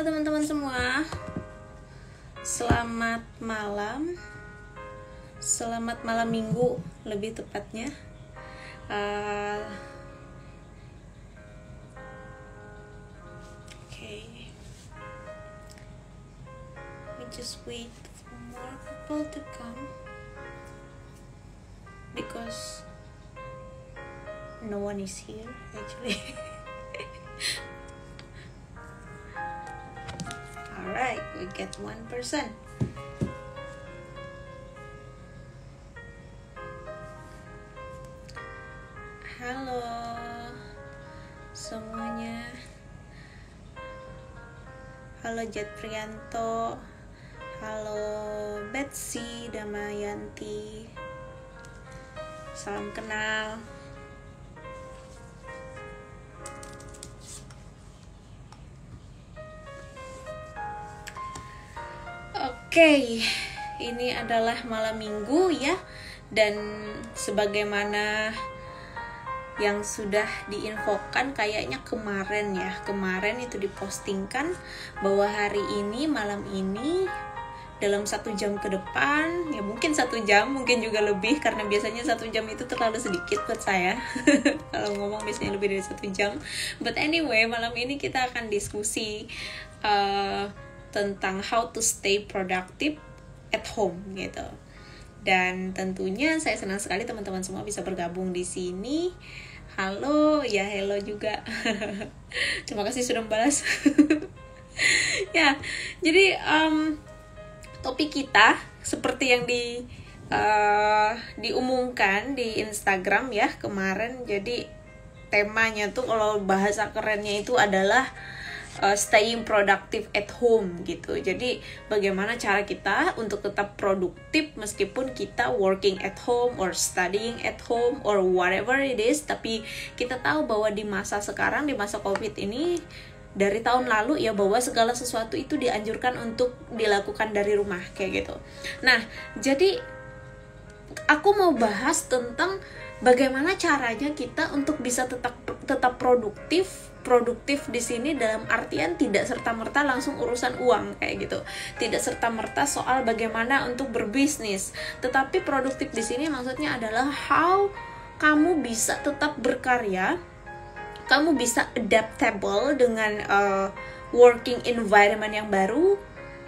Halo teman-teman semua, selamat malam. Selamat malam minggu lebih tepatnya. Okay. We just wait for more people to come because no one is here actually. Alright, we get one person. Halo semuanya. Halo Jet Prianto. Halo Betsy Damayanti. Salam kenal. Oke, ini adalah malam minggu ya. Dan sebagaimana yang sudah diinfokan kayaknya kemarin itu dipostingkan bahwa hari ini, malam ini, dalam 1 jam ke depan, ya mungkin 1 jam, mungkin juga lebih, karena biasanya 1 jam itu terlalu sedikit buat saya. Kalau ngomong biasanya lebih dari 1 jam. But anyway, malam ini kita akan diskusi tentang how to stay productive at home gitu. Dan tentunya saya senang sekali teman-teman semua bisa bergabung di sini. Halo, ya hello juga. Terima kasih sudah membalas. Ya, jadi topik kita seperti yang diumumkan di Instagram ya kemarin. Jadi temanya tuh kalau bahasa kerennya itu adalah staying productive at home gitu. Jadi bagaimana cara kita untuk tetap produktif meskipun kita working at home or studying at home or whatever it is. Tapi kita tahu bahwa di masa sekarang, di masa COVID ini, dari tahun lalu ya, bahwa segala sesuatu itu dianjurkan untuk dilakukan dari rumah kayak gitu. Nah, jadi aku mau bahas tentang bagaimana caranya kita untuk bisa tetap produktif di sini dalam artian tidak serta-merta langsung urusan uang kayak gitu. Tidak serta-merta soal bagaimana untuk berbisnis. Tetapi produktif di sini maksudnya adalah how kamu bisa tetap berkarya, kamu bisa adaptable dengan working environment yang baru,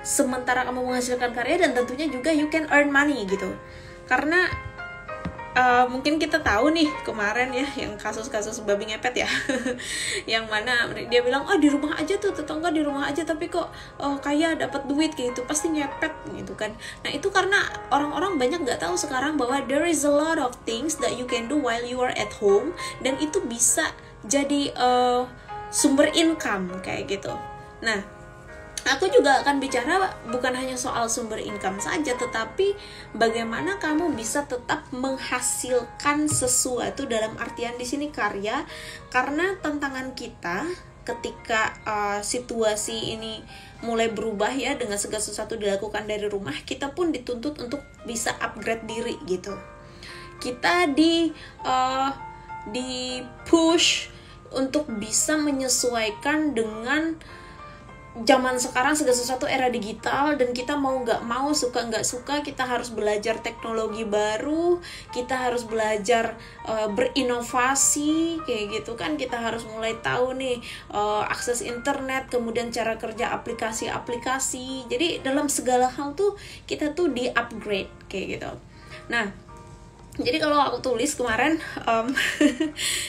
sementara kamu menghasilkan karya, dan tentunya juga you can earn money gitu. Karena mungkin kita tahu nih kemarin ya yang kasus-kasus babi ngepet ya. Yang mana dia bilang di rumah aja tuh, tetangga di rumah aja, tapi kok kaya dapat duit kayak gitu, pasti ngepet gitu kan. Nah itu karena orang-orang banyak nggak tahu sekarang bahwa there is a lot of things that you can do while you are at home, dan itu bisa jadi sumber income kayak gitu. Nah, aku juga akan bicara bukan hanya soal sumber income saja, tetapi bagaimana kamu bisa tetap menghasilkan sesuatu, dalam artian di sini karya. Karena tantangan kita ketika situasi ini mulai berubah ya, dengan segala sesuatu dilakukan dari rumah, kita pun dituntut untuk bisa upgrade diri gitu. Kita di push untuk bisa menyesuaikan dengan zaman sekarang, segala sesuatu era digital, dan kita mau nggak mau, suka nggak suka, kita harus belajar teknologi baru, kita harus belajar berinovasi kayak gitu kan. Kita harus mulai tahu nih akses internet, kemudian cara kerja aplikasi-aplikasi. Jadi dalam segala hal tuh kita tuh di upgrade kayak gitu. Nah, jadi kalau aku tulis kemarin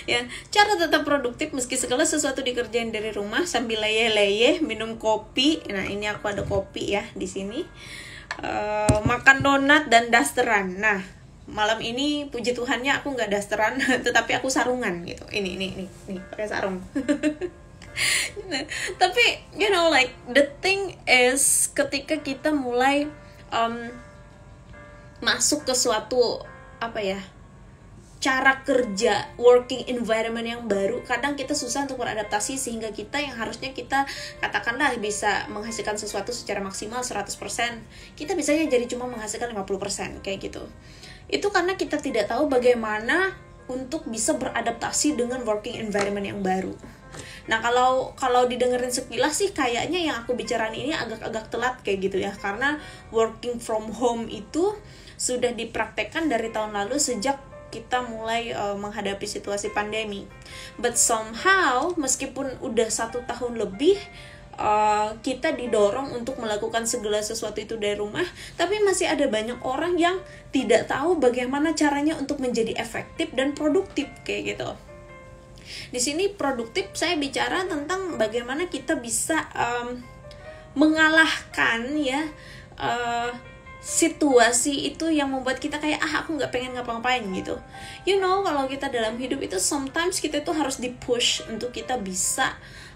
ya, cara tetap produktif meski segala sesuatu dikerjain dari rumah sambil leyeh-leyeh minum kopi. Nah ini aku ada kopi ya di sini, makan donat dan dasteran. Nah malam ini puji Tuhannya aku nggak dasteran, tetapi aku sarungan gitu. Ini pakai sarung. Nah, tapi you know like the thing is, ketika kita mulai masuk ke suatu cara kerja, working environment yang baru, kadang kita susah untuk beradaptasi, sehingga kita yang harusnya kita katakanlah bisa menghasilkan sesuatu secara maksimal 100%, kita bisanya jadi cuma menghasilkan 50% kayak gitu. Itu karena kita tidak tahu bagaimana untuk bisa beradaptasi dengan working environment yang baru. Nah, kalau didengerin sekilas sih kayaknya yang aku bicarain ini agak-agak telat kayak gitu ya, karena working from home itu sudah dipraktekkan dari tahun lalu sejak kita mulai menghadapi situasi pandemi. But somehow meskipun udah 1 tahun lebih kita didorong untuk melakukan segala sesuatu itu dari rumah, tapi masih ada banyak orang yang tidak tahu bagaimana caranya untuk menjadi efektif dan produktif kayak gitu. Di sini produktif saya bicara tentang bagaimana kita bisa mengalahkan ya situasi itu yang membuat kita kayak aku nggak pengen ngapa-ngapain gitu. You know, kalau kita dalam hidup itu sometimes kita itu harus di-push untuk kita bisa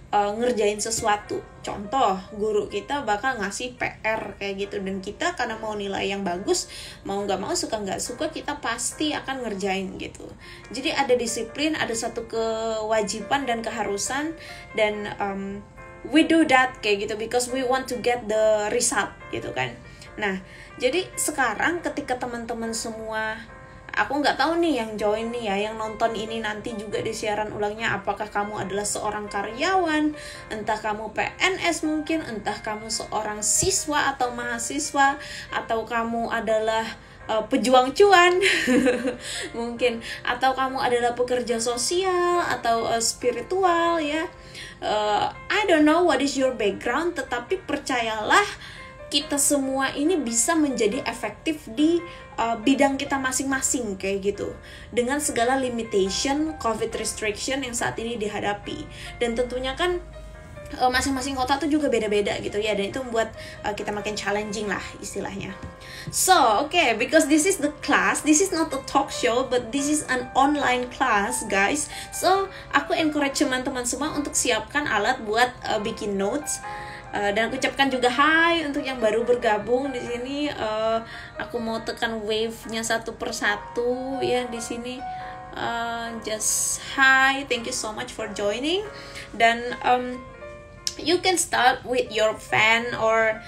ngerjain sesuatu. Contoh, guru kita bakal ngasih PR kayak gitu, dan kita karena mau nilai yang bagus, mau nggak mau, suka nggak suka, kita pasti akan ngerjain gitu. Jadi ada disiplin, ada satu kewajiban dan keharusan, dan we do that kayak gitu because we want to get the result gitu kan. Nah, jadi sekarang ketika teman-teman semua, aku nggak tahu nih yang join nih ya, yang nonton ini nanti juga di siaran ulangnya, apakah kamu adalah seorang karyawan, entah kamu PNS mungkin, entah kamu seorang siswa atau mahasiswa, atau kamu adalah pejuang cuan mungkin, atau kamu adalah pekerja sosial atau spiritual ya. I don't know what is your background, tetapi percayalah kita semua ini bisa menjadi efektif di bidang kita masing-masing kayak gitu, dengan segala limitation COVID restriction yang saat ini dihadapi. Dan tentunya kan masing-masing kota tuh juga beda-beda gitu ya, dan itu membuat kita makin challenging lah istilahnya. So, okay, because this is the class, this is not a talk show, but this is an online class, guys. So, aku encourage teman-teman semua untuk siapkan alat buat bikin notes. Dan aku ucapkan juga hai untuk yang baru bergabung di sini. Aku mau tekan wave-nya satu persatu ya di sini. Just hi, thank you so much for joining. Dan you can start with your pen or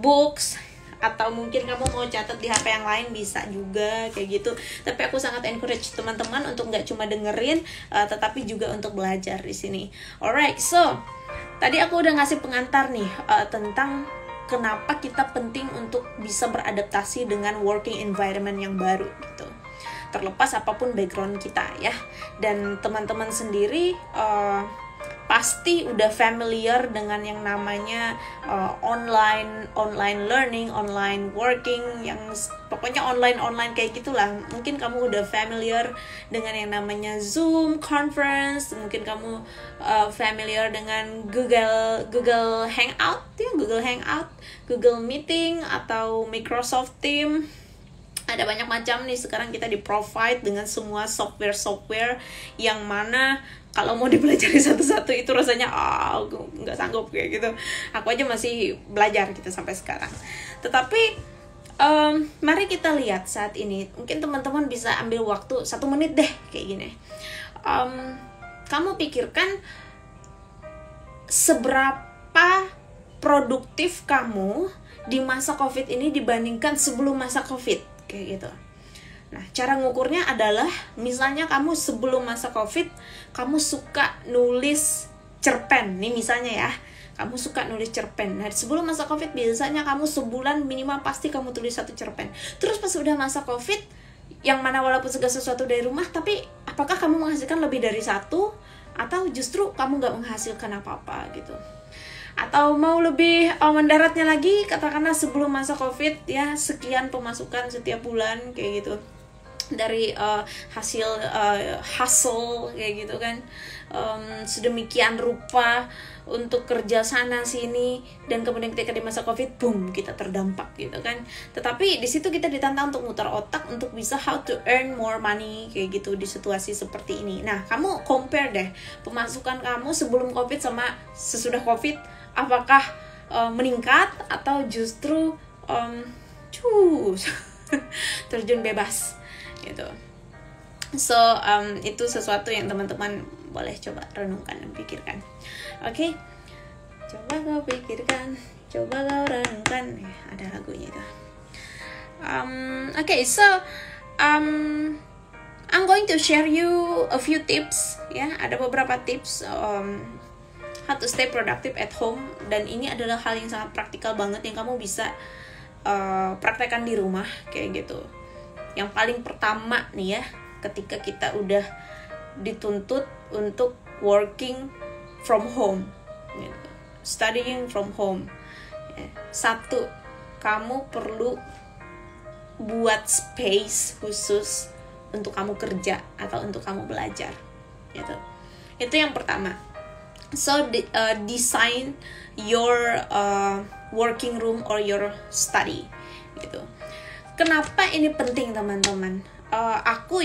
books, atau mungkin kamu mau catat di HP yang lain bisa juga kayak gitu. Tapi aku sangat encourage teman-teman untuk nggak cuma dengerin, tetapi juga untuk belajar di sini. Alright, so tadi aku udah ngasih pengantar nih tentang kenapa kita penting untuk bisa beradaptasi dengan working environment yang baru gitu. Terlepas apapun background kita ya. Dan teman-teman sendiri pasti udah familiar dengan yang namanya online learning, online working, yang pokoknya online kayak gitulah. Mungkin kamu udah familiar dengan yang namanya Zoom conference, mungkin kamu familiar dengan Google Hangout ya, Google Meeting atau Microsoft Team. Ada banyak macam nih sekarang kita di provide dengan semua software yang mana kalau mau dipelajari satu-satu itu rasanya nggak sanggup kayak gitu. Aku aja masih belajar gitu sampai sekarang. Tetapi mari kita lihat saat ini. Mungkin teman-teman bisa ambil waktu 1 menit deh kayak gini. Kamu pikirkan seberapa produktif kamu di masa COVID ini dibandingkan sebelum masa COVID kayak gitu. Nah, cara ngukurnya adalah misalnya kamu sebelum masa COVID kamu suka nulis cerpen nih misalnya ya. Kamu suka nulis cerpen. Nah, sebelum masa COVID biasanya kamu sebulan minimal pasti kamu tulis 1 cerpen. Terus pas udah masa COVID, yang mana walaupun segala sesuatu dari rumah, tapi apakah kamu menghasilkan lebih dari 1, atau justru kamu nggak menghasilkan apa-apa gitu. Atau mau lebih mendaratnya lagi, katakanlah sebelum masa COVID ya, sekian pemasukan setiap bulan kayak gitu dari hasil hustle kayak gitu kan, sedemikian rupa untuk kerja sana sini, dan kemudian ketika di masa COVID boom kita terdampak gitu kan. Tetapi di situ kita ditantang untuk muter otak untuk bisa how to earn more money kayak gitu di situasi seperti ini. Nah, kamu compare deh pemasukan kamu sebelum COVID sama sesudah COVID, apakah meningkat atau justru terjun bebas gitu. So itu sesuatu yang teman-teman boleh coba renungkan dan pikirkan. Oke, coba kau pikirkan, coba kau renungkan. Ada lagunya itu. Oke, so I'm going to share you a few tips ya. Ada beberapa tips how to stay productive at home, dan ini adalah hal yang sangat praktikal banget yang kamu bisa praktekkan di rumah kayak gitu. Yang paling pertama nih ya, ketika kita udah dituntut untuk working from home, gitu, studying from home, ya. Satu, kamu perlu buat space khusus untuk kamu kerja atau untuk kamu belajar, gitu. Itu yang pertama. So design your working room or your study, gitu. Kenapa ini penting teman-teman? Aku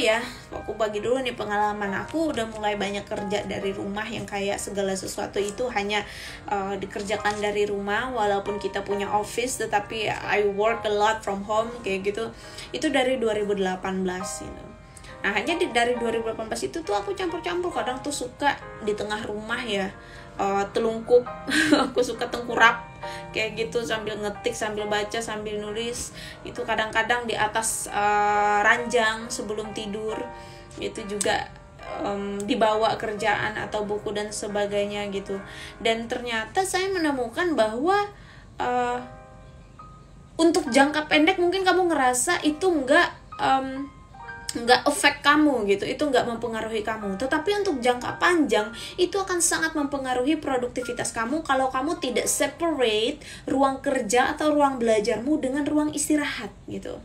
bagi dulu nih pengalaman aku. Udah mulai banyak kerja dari rumah, yang kayak segala sesuatu itu hanya dikerjakan dari rumah, walaupun kita punya office, tetapi I work a lot from home kayak gitu. Itu dari 2018 gitu. Nah, hanya dari 2018 itu tuh aku campur-campur. Kadang tuh suka di tengah rumah ya, telungkup. Aku suka tengkurap kayak gitu, sambil ngetik, sambil baca, sambil nulis. Itu kadang-kadang di atas ranjang sebelum tidur. Itu juga dibawa kerjaan atau buku dan sebagainya gitu. Dan ternyata saya menemukan bahwa untuk jangka pendek mungkin kamu ngerasa itu nggak affect kamu gitu, itu nggak mempengaruhi kamu. Tetapi untuk jangka panjang itu akan sangat mempengaruhi produktivitas kamu kalau kamu tidak separate ruang kerja atau ruang belajarmu dengan ruang istirahat gitu.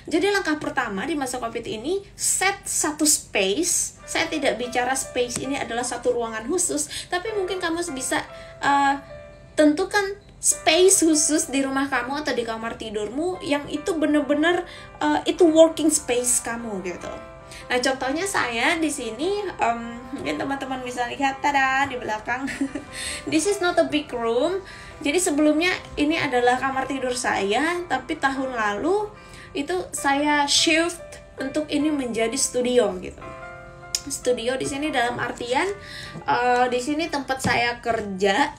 Jadi langkah pertama di masa COVID ini, set satu space. Saya tidak bicara space ini adalah satu ruangan khusus, tapi mungkin kamu bisa tentukan space khusus di rumah kamu atau di kamar tidurmu yang itu benar-benar itu working space kamu gitu. Nah, contohnya saya di sini, mungkin teman-teman bisa lihat, tada, di belakang. This is not a big room. Jadi sebelumnya ini adalah kamar tidur saya, tapi tahun lalu itu saya shift untuk ini menjadi studio gitu. Studio di sini dalam artian di sini tempat saya kerja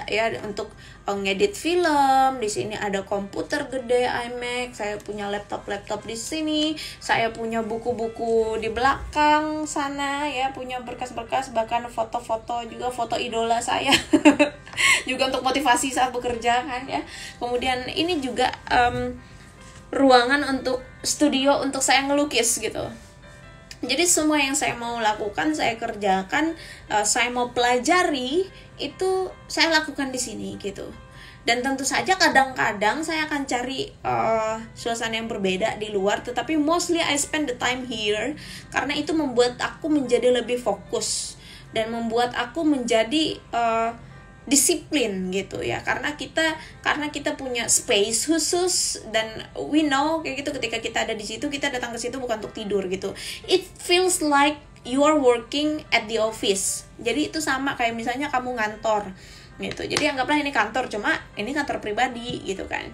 ya, untuk ngedit film. Di sini ada komputer gede iMac, saya punya laptop di sini, saya punya buku-buku di belakang sana ya, punya berkas-berkas, bahkan foto-foto juga, foto idola saya juga untuk motivasi saat bekerja kan ya. Kemudian ini juga ruangan untuk studio untuk saya ngelukis gitu. Jadi semua yang saya mau lakukan, saya kerjakan, saya mau pelajari, itu saya lakukan di sini gitu. Dan tentu saja kadang-kadang saya akan cari suasana yang berbeda di luar, tetapi mostly I spend the time here karena itu membuat aku menjadi lebih fokus dan membuat aku menjadi disiplin gitu ya, karena kita punya space khusus, dan we know kayak gitu, ketika kita ada di situ, kita datang ke situ bukan untuk tidur gitu. It feels like you are working at the office. Jadi itu sama kayak misalnya kamu ngantor gitu. Jadi anggaplah ini kantor, cuma ini kantor pribadi gitu kan.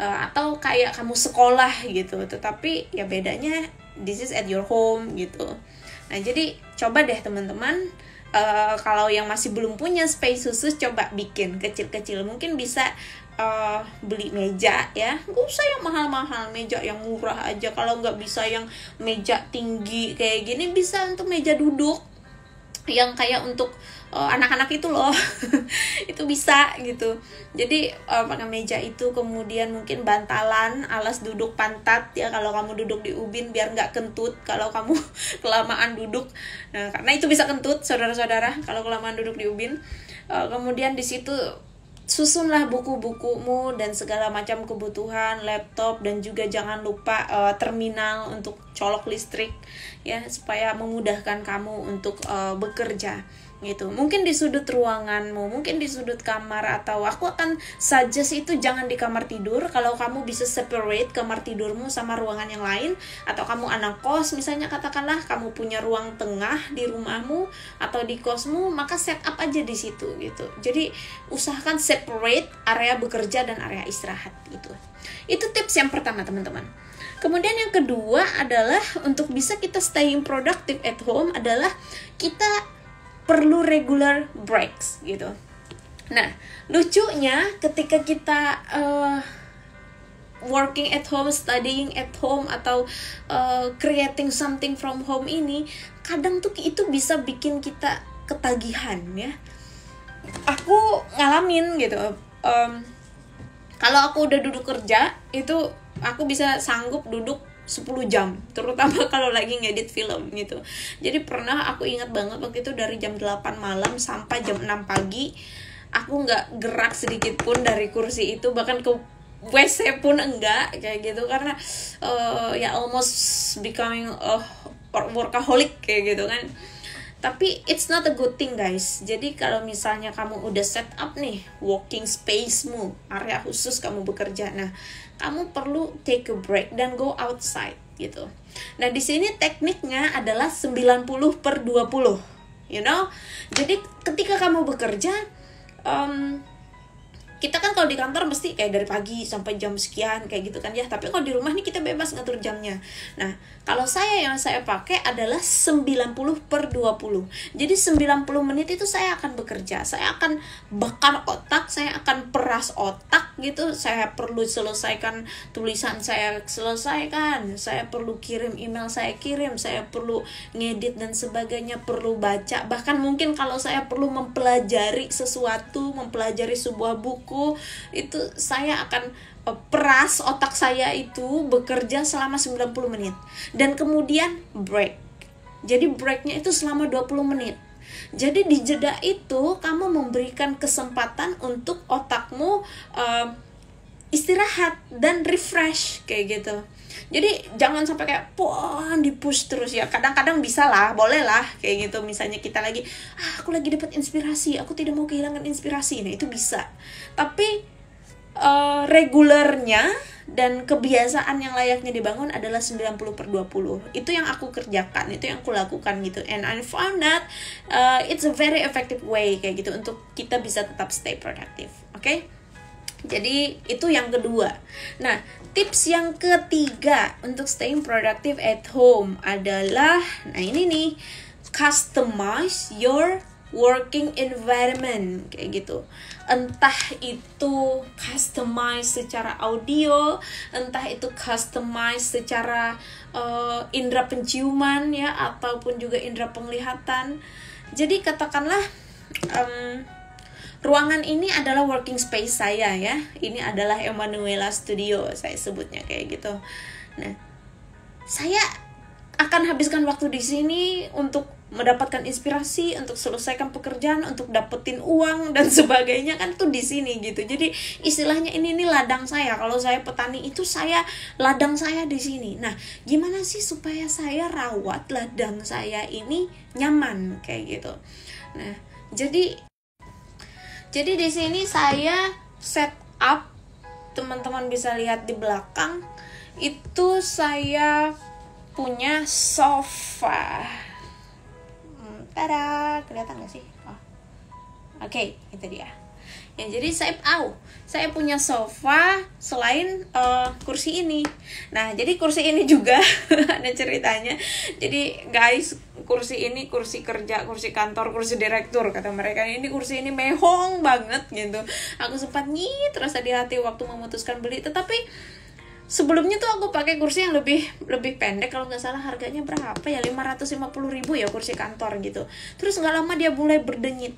Atau kayak kamu sekolah gitu, tetapi ya bedanya this is at your home gitu. Nah, jadi coba deh teman-teman, kalau yang masih belum punya space khusus, coba bikin kecil-kecil. Mungkin bisa beli meja ya, nggak usah yang mahal-mahal, meja yang murah aja. Kalau nggak bisa yang meja tinggi kayak gini, bisa untuk meja duduk yang kayak untuk anak-anak itu loh. Itu bisa gitu. Jadi pakai meja itu, kemudian mungkin bantalan, alas duduk pantat ya, kalau kamu duduk di ubin biar nggak kentut kalau kamu kelamaan duduk. Nah, karena itu bisa kentut saudara-saudara kalau kelamaan duduk di ubin. Kemudian di situ susunlah buku-bukumu dan segala macam kebutuhan, laptop, dan juga jangan lupa terminal untuk colok listrik ya, supaya memudahkan kamu untuk bekerja gitu. Mungkin di sudut ruanganmu, mungkin di sudut kamar, atau aku akan suggest itu jangan di kamar tidur. Kalau kamu bisa separate kamar tidurmu sama ruangan yang lain, atau kamu anak kos misalnya, katakanlah kamu punya ruang tengah di rumahmu atau di kosmu, maka set up aja di situ gitu. Jadi usahakan separate area bekerja dan area istirahat gitu. Itu tips yang pertama teman-teman. Kemudian yang kedua adalah untuk bisa kita staying productive at home adalah kita perlu regular breaks gitu. Nah, lucunya ketika kita working at home, studying at home, atau creating something from home ini, kadang tuh itu bisa bikin kita ketagihan ya. Aku ngalamin gitu. Kalau aku udah duduk kerja, itu aku bisa sanggup duduk 10 jam, terutama kalau lagi ngedit film gitu. Jadi pernah aku ingat banget waktu itu dari jam 8 malam sampai jam 6 pagi aku nggak gerak sedikit pun dari kursi itu, bahkan ke WC pun enggak kayak gitu, karena ya almost becoming a workaholic kayak gitu kan. Tapi it's not a good thing guys. Jadi kalau misalnya kamu udah set up nih working space-mu, area khusus kamu bekerja, nah kamu perlu take a break dan go outside gitu. Nah di sini tekniknya adalah 90/20, you know. Jadi ketika kamu bekerja, kita kan kalau di kantor mesti kayak dari pagi sampai jam sekian kayak gitu kan ya. Tapi kalau di rumah nih kita bebas ngatur jamnya. Nah, kalau yang saya pakai adalah 90/20. Jadi 90 menit itu saya akan bekerja. Saya akan bakar otak, saya akan peras otak gitu. Saya perlu selesaikan tulisan saya selesaikan. Saya perlu kirim email saya kirim. Saya perlu ngedit dan sebagainya, perlu baca. Bahkan mungkin kalau saya perlu mempelajari sesuatu, mempelajari sebuah buku, itu saya akan peras otak saya itu bekerja selama 90 menit dan kemudian break. Jadi breaknya itu selama 20 menit. Jadi di jeda itu kamu memberikan kesempatan untuk otakmu istirahat dan refresh kayak gitu. Jadi jangan sampai kayak di push terus ya. Kadang-kadang bisa lah, boleh lah kayak gitu. Misalnya kita lagi aku lagi dapat inspirasi, aku tidak mau kehilangan inspirasi. Nah itu bisa. Tapi regulernya dan kebiasaan yang layaknya dibangun adalah 90/20. Itu yang aku kerjakan, itu yang aku lakukan gitu. And I found that it's a very effective way kayak gitu untuk kita bisa tetap stay productive. Oke? Jadi itu yang kedua. Nah, tips yang ketiga untuk staying productive at home adalah, nah ini nih, customize your working environment kayak gitu. Entah itu customize secara audio, entah itu customize secara indera penciuman ya, ataupun juga indera penglihatan. Jadi katakanlah ruangan ini adalah working space saya ya. Ini adalah Emanuela Studio, saya sebutnya kayak gitu. Nah, saya akan habiskan waktu di sini untuk mendapatkan inspirasi, untuk selesaikan pekerjaan, untuk dapetin uang dan sebagainya kan tuh di sini gitu. Jadi istilahnya ini ladang saya. Kalau saya petani itu ladang saya di sini. Nah, gimana sih supaya saya rawat ladang saya ini nyaman kayak gitu. Nah, jadi di sini saya set up, teman-teman bisa lihat di belakang, itu saya punya sofa. Tada, kelihatan gak sih? Oke, itu dia. Ya, jadi saya punya sofa selain kursi ini. Nah, jadi kursi ini juga ada ceritanya. Jadi guys, kursi ini kursi kerja, kursi kantor, kursi direktur kata mereka. Ini kursi ini mehong banget gitu. Aku sempat rasa di hati waktu memutuskan beli, tetapi sebelumnya tuh aku pakai kursi yang lebih pendek, kalau nggak salah harganya berapa ya, 550.000 ya kursi kantor gitu. Terus nggak lama dia mulai berdenyit,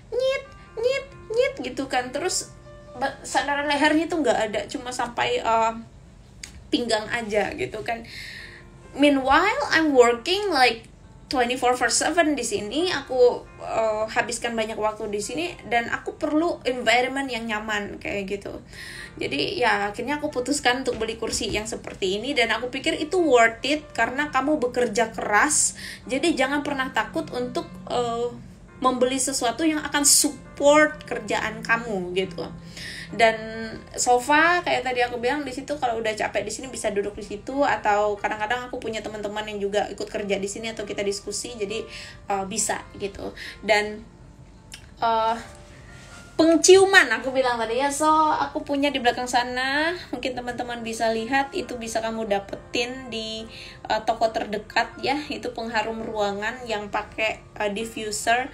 nyit gitu kan. Terus sandaran lehernya tuh nggak ada, cuma sampai pinggang aja gitu kan. Meanwhile I'm working like 24/7 di sini. Aku habiskan banyak waktu di sini dan aku perlu environment yang nyaman kayak gitu. Jadi ya akhirnya aku putuskan untuk beli kursi yang seperti ini, dan aku pikir itu worth it karena kamu bekerja keras. Jadi jangan pernah takut untuk membeli sesuatu yang akan support kerjaan kamu gitu. Dan sofa kayak tadi aku bilang, di situ kalau udah capek di sini bisa duduk di situ, atau kadang-kadang aku punya teman-teman yang juga ikut kerja di sini atau kita diskusi, jadi bisa gitu. Dan penciuman aku bilang tadi ya, so aku punya di belakang sana, mungkin teman-teman bisa lihat, itu bisa kamu dapetin di toko terdekat ya. Itu pengharum ruangan yang pakai diffuser.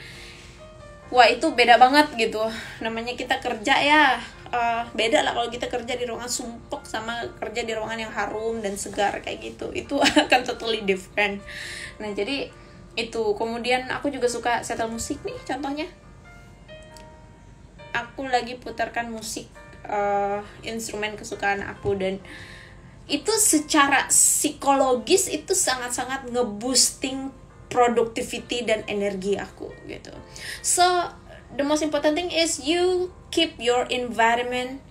Wah, itu beda banget gitu. Namanya kita kerja ya, beda lah kalau kita kerja di ruangan sumpek sama kerja di ruangan yang harum dan segar kayak gitu. Itu akan totally different. Nah jadi itu. Kemudian aku juga suka setel musik nih, contohnya aku lagi putarkan musik instrumen kesukaan aku, dan itu secara psikologis itu sangat-sangat nge-boosting productivity dan energi aku gitu. So the most important thing is you keep your environment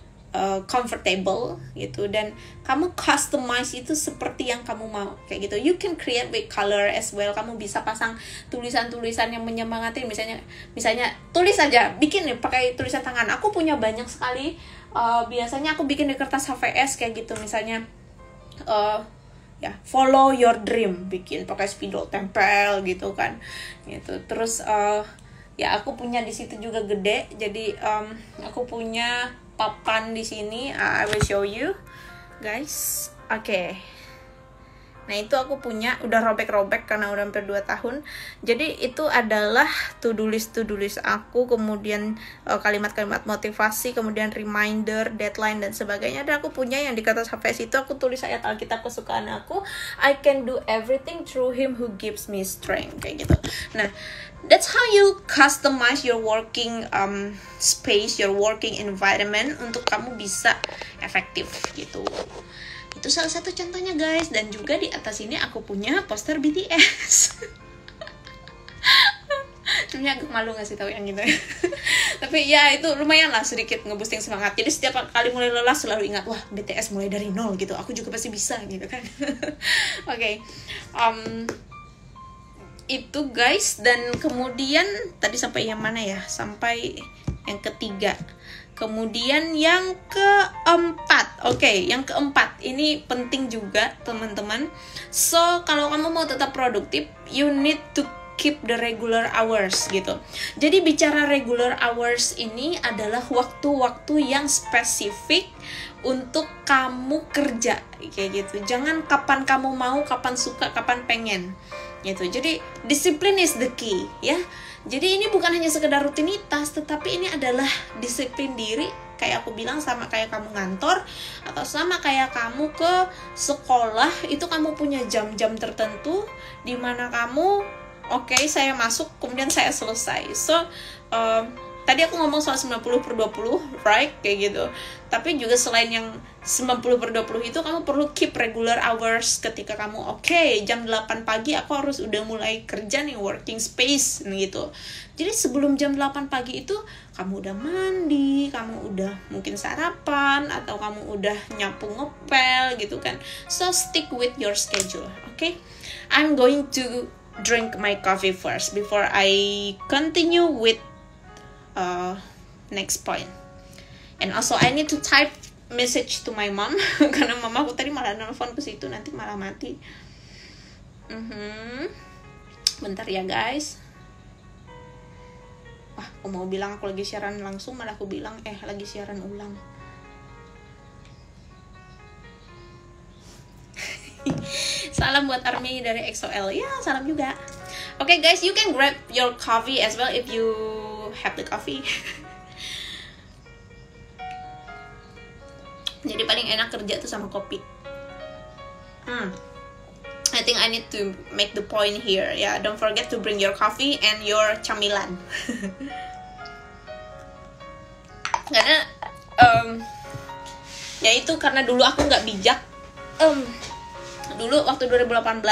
comfortable gitu, dan kamu customize itu seperti yang kamu mau kayak gitu. You can create with color as well. Kamu bisa pasang tulisan-tulisan yang menyemangati, misalnya tulis aja, bikin nih pakai tulisan tangan. Aku punya banyak sekali. Biasanya aku bikin di kertas HVS kayak gitu, misalnya ya follow your dream, bikin pakai spidol tempel gitu kan gitu. Terus ya aku punya di situ juga gede, jadi aku punya papan di sini. I will show you guys. Oke. Nah itu aku punya, udah robek-robek karena udah hampir 2 tahun. Jadi itu adalah to-do list aku, kemudian kalimat-kalimat motivasi, kemudian reminder, deadline dan sebagainya. Dan aku punya yang di kertas HVS itu aku tulis ayat Alkitab kesukaan aku, I can do everything through him who gives me strength, kayak gitu. Nah, that's how you customize your working space, your working environment untuk kamu bisa efektif gitu. Itu salah satu contohnya guys. Dan juga di atas ini aku punya poster BTS. Sebenarnya agak malu ngasih tahu yang gitu ya. Tapi ya itu lumayan lah, sedikit nge-boosting semangat. Jadi setiap kali mulai lelah selalu ingat, wah BTS mulai dari nol gitu, aku juga pasti bisa gitu kan. Oke. Itu guys. Dan kemudian tadi sampai yang mana ya? Sampai yang ketiga. Kemudian yang keempat. Oke, yang keempat ini penting juga teman-teman. So kalau kamu mau tetap produktif, you need to keep the regular hours gitu. Jadi bicara regular hours ini adalah waktu-waktu yang spesifik untuk kamu kerja kayak gitu. Jangan kapan kamu mau, kapan suka, kapan pengen gitu. Jadi disiplin is the key ya. Jadi ini bukan hanya sekedar rutinitas, tetapi ini adalah disiplin diri. Kayak aku bilang, sama kayak kamu ngantor atau sama kayak kamu ke sekolah, itu kamu punya jam-jam tertentu di mana kamu oke, saya masuk, kemudian saya selesai. So, tadi aku ngomong soal 90/20, right? Kayak gitu. Tapi juga selain yang 90/20 itu, kamu perlu keep regular hours ketika kamu, jam 8 pagi aku harus udah mulai kerja nih, working space gitu. Jadi sebelum jam 8 pagi itu, kamu udah mandi, kamu udah mungkin sarapan, atau kamu udah nyapu ngepel gitu kan. So, stick with your schedule, okay? I'm going to drink my coffee first before I continue with next point. And also I need to type message to my mom karena mama aku tadi malah nelfon ke situ, nanti malah mati. Bentar ya guys. Wah, aku mau bilang aku lagi siaran langsung, malah aku bilang lagi siaran ulang. Salam buat Army dari XOL. Ya, salam juga. Okay guys, you can grab your coffee as well if you have the coffee. Jadi paling enak kerja tuh sama kopi. I think I need to make the point here. Yeah, don't forget to bring your coffee and your camilan. Karena ya itu karena dulu aku nggak bijak. Dulu waktu 2018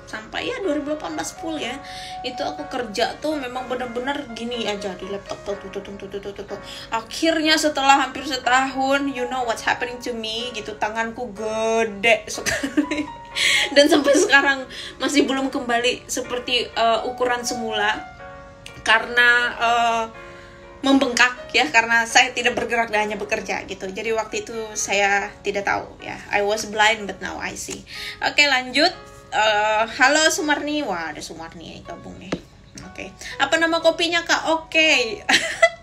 sampai ya 2018 full ya, itu aku kerja tuh memang bener-bener gini aja di laptop tuh. Akhirnya setelah hampir setahun, you know what's happening to me gitu, tanganku gede sekali. Dan sampai sekarang masih belum kembali seperti ukuran semula karena membengkak ya, karena saya tidak bergerak dan hanya bekerja gitu. Jadi waktu itu saya tidak tahu ya, I was blind but now I see. Oke, lanjut. Halo Sumarni. Wah, ada Sumarni gabung nih. Oke. Apa nama kopinya Kak? Oke.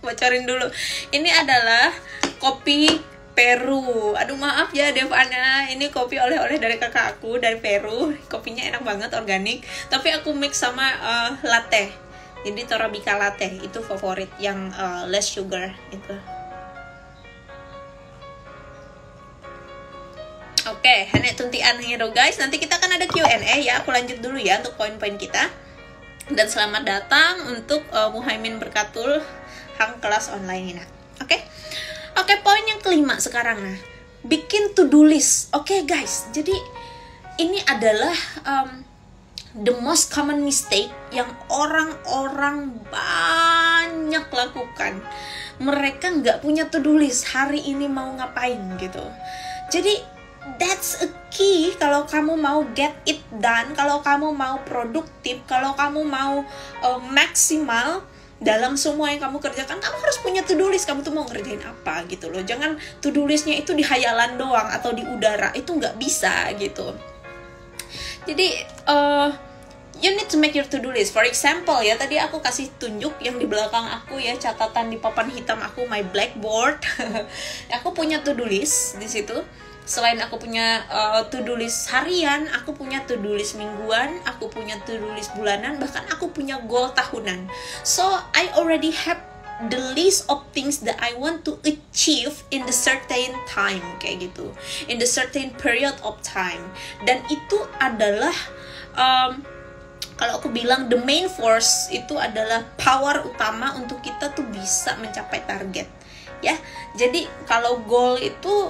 Bocorin dulu. Ini adalah kopi Peru. Aduh maaf ya Devana, ini kopi oleh-oleh dari kakak aku dari Peru. Kopinya enak banget, organik. Tapi aku mix sama latte. Jadi Torabika latte itu favorit yang less sugar itu. Oke, hanya tuntian hero guys. Nanti kita akan ada Q&A ya. Aku lanjut dulu ya untuk poin-poin kita. Dan selamat datang untuk Muhaimin Berkatul Hang kelas online ini. Oke, poin yang kelima sekarang. Nah, bikin to-do list. Oke guys, jadi ini adalah the most common mistake yang orang-orang banyak lakukan. Mereka nggak punya to-do list, hari ini mau ngapain gitu. Jadi that's a key kalau kamu mau get it done, kalau kamu mau produktif, kalau kamu mau maksimal dalam semua yang kamu kerjakan. Kamu harus punya to-do list, kamu tuh mau ngerjain apa gitu loh. Jangan to-do listnya itu di hayalan doang atau di udara, itu nggak bisa gitu. Jadi you need to make your to-do list. For example ya, tadi aku kasih tunjuk yang di belakang aku ya, catatan di papan hitam aku, my blackboard. Aku punya to-do list di situ. Selain aku punya to-do list harian, aku punya to-do list mingguan, aku punya to-do list bulanan, bahkan aku punya goal tahunan. So I already have the list of things that I want to achieve in the certain time, kayak gitu, in the certain period of time. Dan itu adalah kalau aku bilang the main force, itu adalah power utama untuk kita tuh bisa mencapai target ya. Jadi kalau goal itu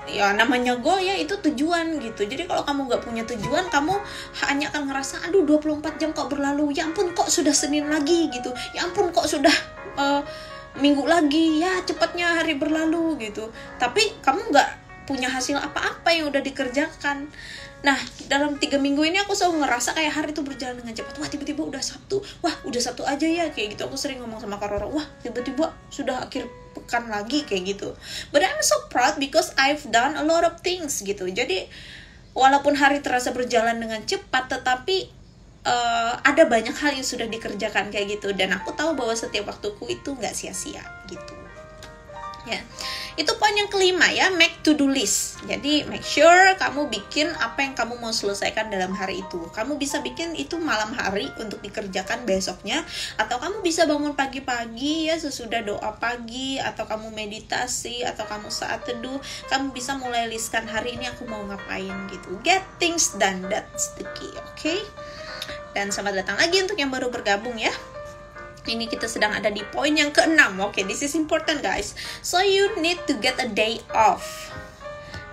ya namanya goal ya, itu tujuan gitu. Jadi kalau kamu nggak punya tujuan, kamu hanya akan ngerasa aduh 24 jam kok berlalu, ya ampun kok sudah Senin lagi gitu, ya ampun kok sudah Minggu lagi, ya cepatnya hari berlalu gitu. Tapi kamu nggak punya hasil apa-apa yang udah dikerjakan. Nah, dalam 3 minggu ini aku selalu ngerasa kayak hari itu berjalan dengan cepat. Wah, tiba-tiba udah Sabtu. Wah, udah Sabtu aja ya, kayak gitu. Aku sering ngomong sama Kak Roro, wah, tiba-tiba sudah akhir pekan lagi, kayak gitu. But I'm so proud because I've done a lot of things gitu. Jadi, walaupun hari terasa berjalan dengan cepat, tetapi ada banyak hal yang sudah dikerjakan kayak gitu. Dan aku tahu bahwa setiap waktuku itu nggak sia-sia gitu. Ya, itu poin yang kelima ya, make to-do list. Jadi make sure kamu bikin apa yang kamu mau selesaikan dalam hari itu. Kamu bisa bikin itu malam hari untuk dikerjakan besoknya, atau kamu bisa bangun pagi-pagi ya sesudah doa pagi, atau kamu meditasi, atau kamu saat teduh. Kamu bisa mulai listkan hari ini aku mau ngapain gitu. Get things done, that's the key, okay? Dan selamat datang lagi untuk yang baru bergabung ya. Ini kita sedang ada di poin yang ke-6. Oke, this is important guys. So you need to get a day off.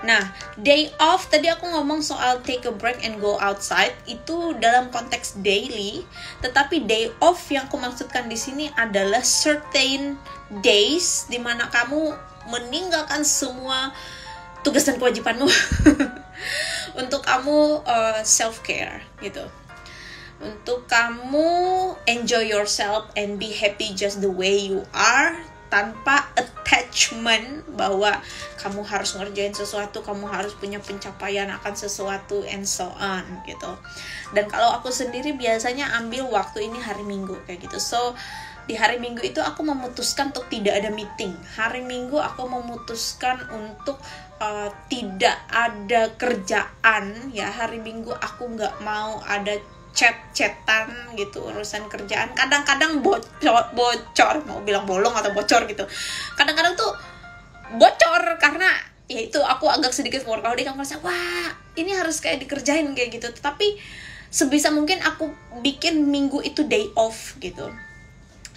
Nah, day off tadi aku ngomong soal take a break and go outside, itu dalam konteks daily. Tetapi day off yang aku maksudkan di sini adalah certain days di mana kamu meninggalkan semua tugas dan kewajibanmu untuk kamu self care gitu. Untuk kamu enjoy yourself and be happy just the way you are, tanpa attachment bahwa kamu harus ngerjain sesuatu, kamu harus punya pencapaian akan sesuatu, and so on gitu. Dan kalau aku sendiri biasanya ambil waktu ini hari Minggu kayak gitu. So di hari Minggu itu aku memutuskan untuk tidak ada meeting. Hari Minggu aku memutuskan untuk tidak ada kerjaan ya. Hari Minggu aku nggak mau ada chat-chatan gitu, urusan kerjaan. Kadang-kadang bocor, mau bilang bolong atau bocor gitu. Kadang-kadang tuh bocor karena ya itu aku agak sedikit workaholic, aku merasa wah ini harus kayak dikerjain kayak gitu. Tapi sebisa mungkin aku bikin minggu itu day off gitu.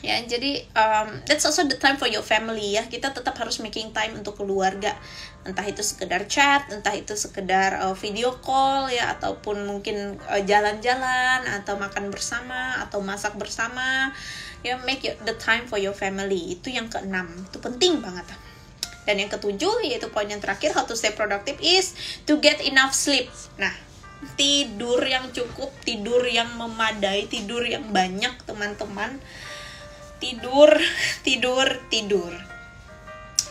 Ya, jadi that's also the time for your family ya. Kita tetap harus making time untuk keluarga. Entah itu sekedar chat, entah itu sekedar video call ya, ataupun mungkin jalan-jalan, atau makan bersama, atau masak bersama. Ya, make the time for your family. Itu yang ke-6. Itu penting banget. Dan yang ke-7, yaitu poin yang terakhir, how to stay productive is to get enough sleep. Nah, tidur yang cukup, tidur yang memadai, tidur yang banyak teman-teman. Tidur.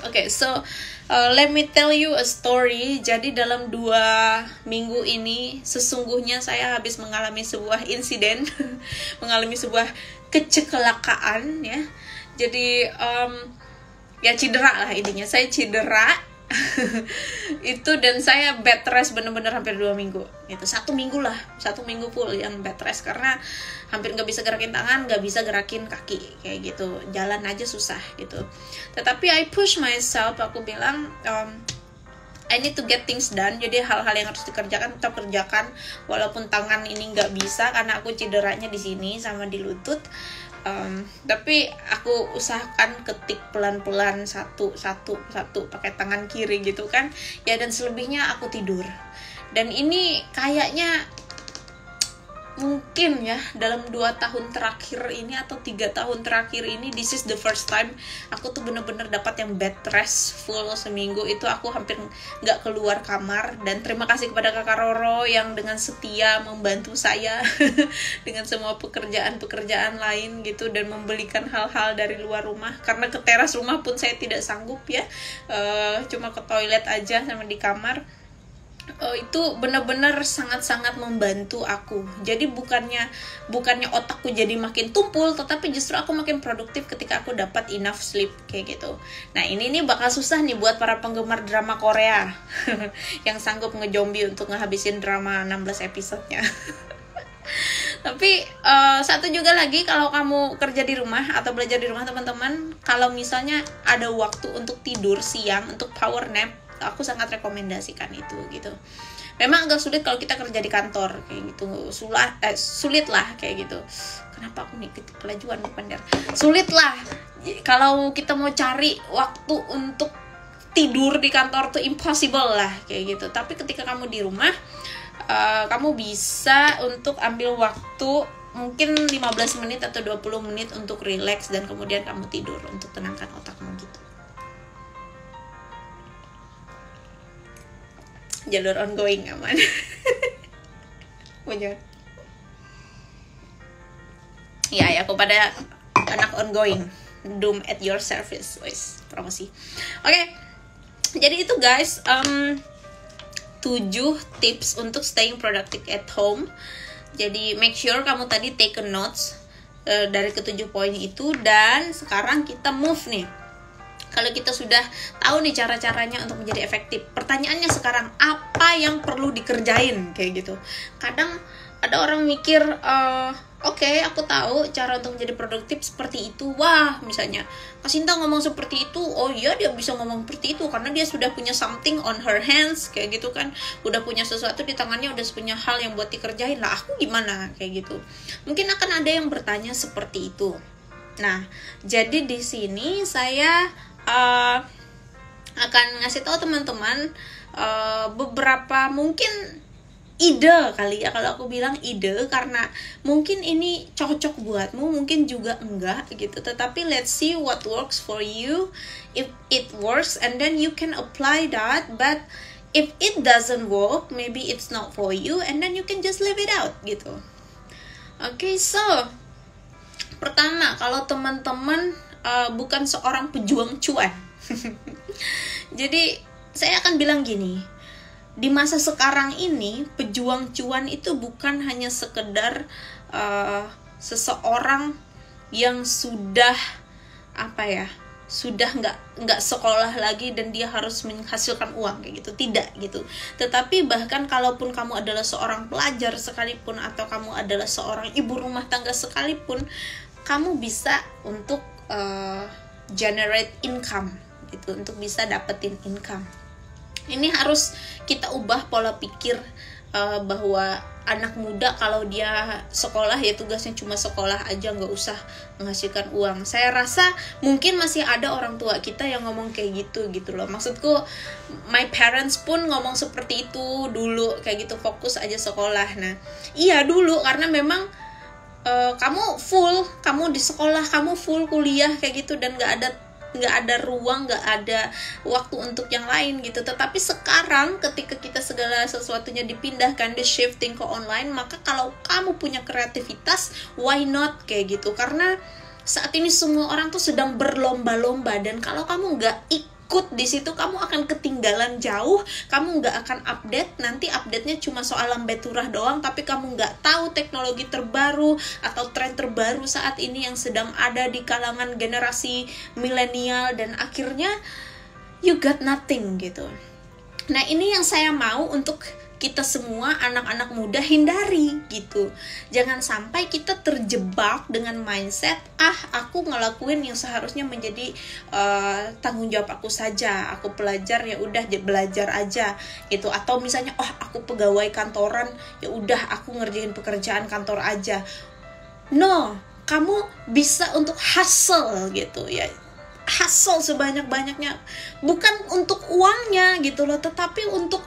Okay, so let me tell you a story. Jadi dalam 2 minggu ini sesungguhnya saya habis mengalami sebuah insiden, mengalami sebuah kecelakaan ya. Jadi ya cedera lah intinya. Saya cedera itu, dan saya bed rest bener-bener hampir 2 minggu itu. 1 minggu full yang bed rest karena hampir nggak bisa gerakin tangan, nggak bisa gerakin kaki kayak gitu, jalan aja susah gitu. Tetapi I push myself, aku bilang I need to get things done. Jadi hal-hal yang harus dikerjakan tetap kerjakan, walaupun tangan ini nggak bisa karena aku cederanya di sini sama di lutut. Tapi aku usahakan ketik pelan-pelan satu pakai tangan kiri gitu kan ya, dan selebihnya aku tidur. Dan ini kayaknya mungkin ya dalam 2 tahun terakhir ini atau 3 tahun terakhir ini, this is the first time aku tuh bener-bener dapat yang bed rest full seminggu. Itu aku hampir nggak keluar kamar. Dan terima kasih kepada kakak Roro yang dengan setia membantu saya dengan semua pekerjaan lain gitu, dan membelikan hal-hal dari luar rumah, karena ke teras rumah pun saya tidak sanggup ya, cuma ke toilet aja sama di kamar. Itu benar-benar sangat-sangat membantu aku. Jadi bukannya otakku jadi makin tumpul, tetapi justru aku makin produktif ketika aku dapat enough sleep kayak gitu. Nah ini nih bakal susah nih buat para penggemar drama Korea yang sanggup ngejombi untuk ngehabisin drama 16 episodenya. Tapi satu juga lagi, kalau kamu kerja di rumah atau belajar di rumah teman-teman, kalau misalnya ada waktu untuk tidur siang, untuk power nap, aku sangat rekomendasikan itu gitu. Memang agak sulit kalau kita kerja di kantor kayak gitu, sulit lah kayak gitu. Kenapa aku nih kelajuan depan? Sulit lah kalau kita mau cari waktu untuk tidur di kantor tuh impossible lah kayak gitu. Tapi ketika kamu di rumah, kamu bisa untuk ambil waktu mungkin 15 menit atau 20 menit untuk relax, dan kemudian kamu tidur untuk tenangkan otakmu gitu. Jalur ongoing aman. Wajar. Ya aku pada anak ongoing, Doom at your service, wes promosi. Oke. Jadi itu guys, 7 tips untuk staying productive at home. Jadi make sure kamu tadi take a notes dari ke-7 poin itu, dan sekarang kita move nih. Kalau kita sudah tahu nih cara-caranya untuk menjadi efektif, pertanyaannya sekarang apa yang perlu dikerjain kayak gitu. Kadang ada orang mikir, oke, aku tahu cara untuk menjadi produktif seperti itu. Wah, misalnya Kasinta ngomong seperti itu, oh iya dia bisa ngomong seperti itu karena dia sudah punya something on her hands kayak gitu kan, udah punya sesuatu di tangannya, udah punya hal yang buat dikerjain. Lah aku gimana kayak gitu. Mungkin akan ada yang bertanya seperti itu. Nah, jadi di sini saya akan ngasih tahu teman-teman beberapa mungkin ide kali ya, kalau aku bilang ide karena mungkin ini cocok buatmu, mungkin juga enggak gitu, tetapi let's see what works for you. If it works, and then you can apply that, but if it doesn't work, maybe it's not for you, and then you can just leave it out gitu. Okay, so pertama, kalau teman-teman bukan seorang pejuang cuan. Jadi saya akan bilang gini, di masa sekarang ini pejuang cuan itu bukan hanya sekedar seseorang yang sudah sudah nggak sekolah lagi dan dia harus menghasilkan uang kayak gitu, tidak gitu. Tetapi bahkan kalaupun kamu adalah seorang pelajar sekalipun, atau kamu adalah seorang ibu rumah tangga sekalipun, kamu bisa untuk generate income gitu, untuk bisa dapetin income. Ini harus kita ubah pola pikir bahwa anak muda kalau dia sekolah ya tugasnya cuma sekolah aja, nggak usah menghasilkan uang. Saya rasa mungkin masih ada orang tua kita yang ngomong kayak gitu loh. Maksudku, my parents pun ngomong seperti itu dulu kayak gitu, fokus aja sekolah. Nah iya dulu, karena memang kamu di sekolah, kamu full kuliah kayak gitu, dan nggak ada ruang, nggak ada waktu untuk yang lain gitu. Tetapi sekarang ketika kita segala sesuatunya dipindahkan, di shifting ke online, maka kalau kamu punya kreativitas, why not kayak gitu. Karena saat ini semua orang tuh sedang berlomba-lomba, dan kalau kamu nggak ikut di situ, kamu akan ketinggalan jauh, kamu nggak akan update. Nanti update-nya cuma soal lambe turah doang, tapi kamu nggak tahu teknologi terbaru atau tren terbaru saat ini yang sedang ada di kalangan generasi milenial, dan akhirnya you got nothing gitu. Nah ini yang saya mau untuk kita semua anak-anak muda hindari gitu. Jangan sampai kita terjebak dengan mindset aku ngelakuin yang seharusnya menjadi tanggung jawab aku saja, aku pelajar ya udah belajar aja gitu, atau misalnya aku pegawai kantoran ya udah aku ngerjain pekerjaan kantor aja. No, kamu bisa untuk hustle gitu ya, hustle sebanyak-banyaknya, bukan untuk uangnya gitu loh, tetapi untuk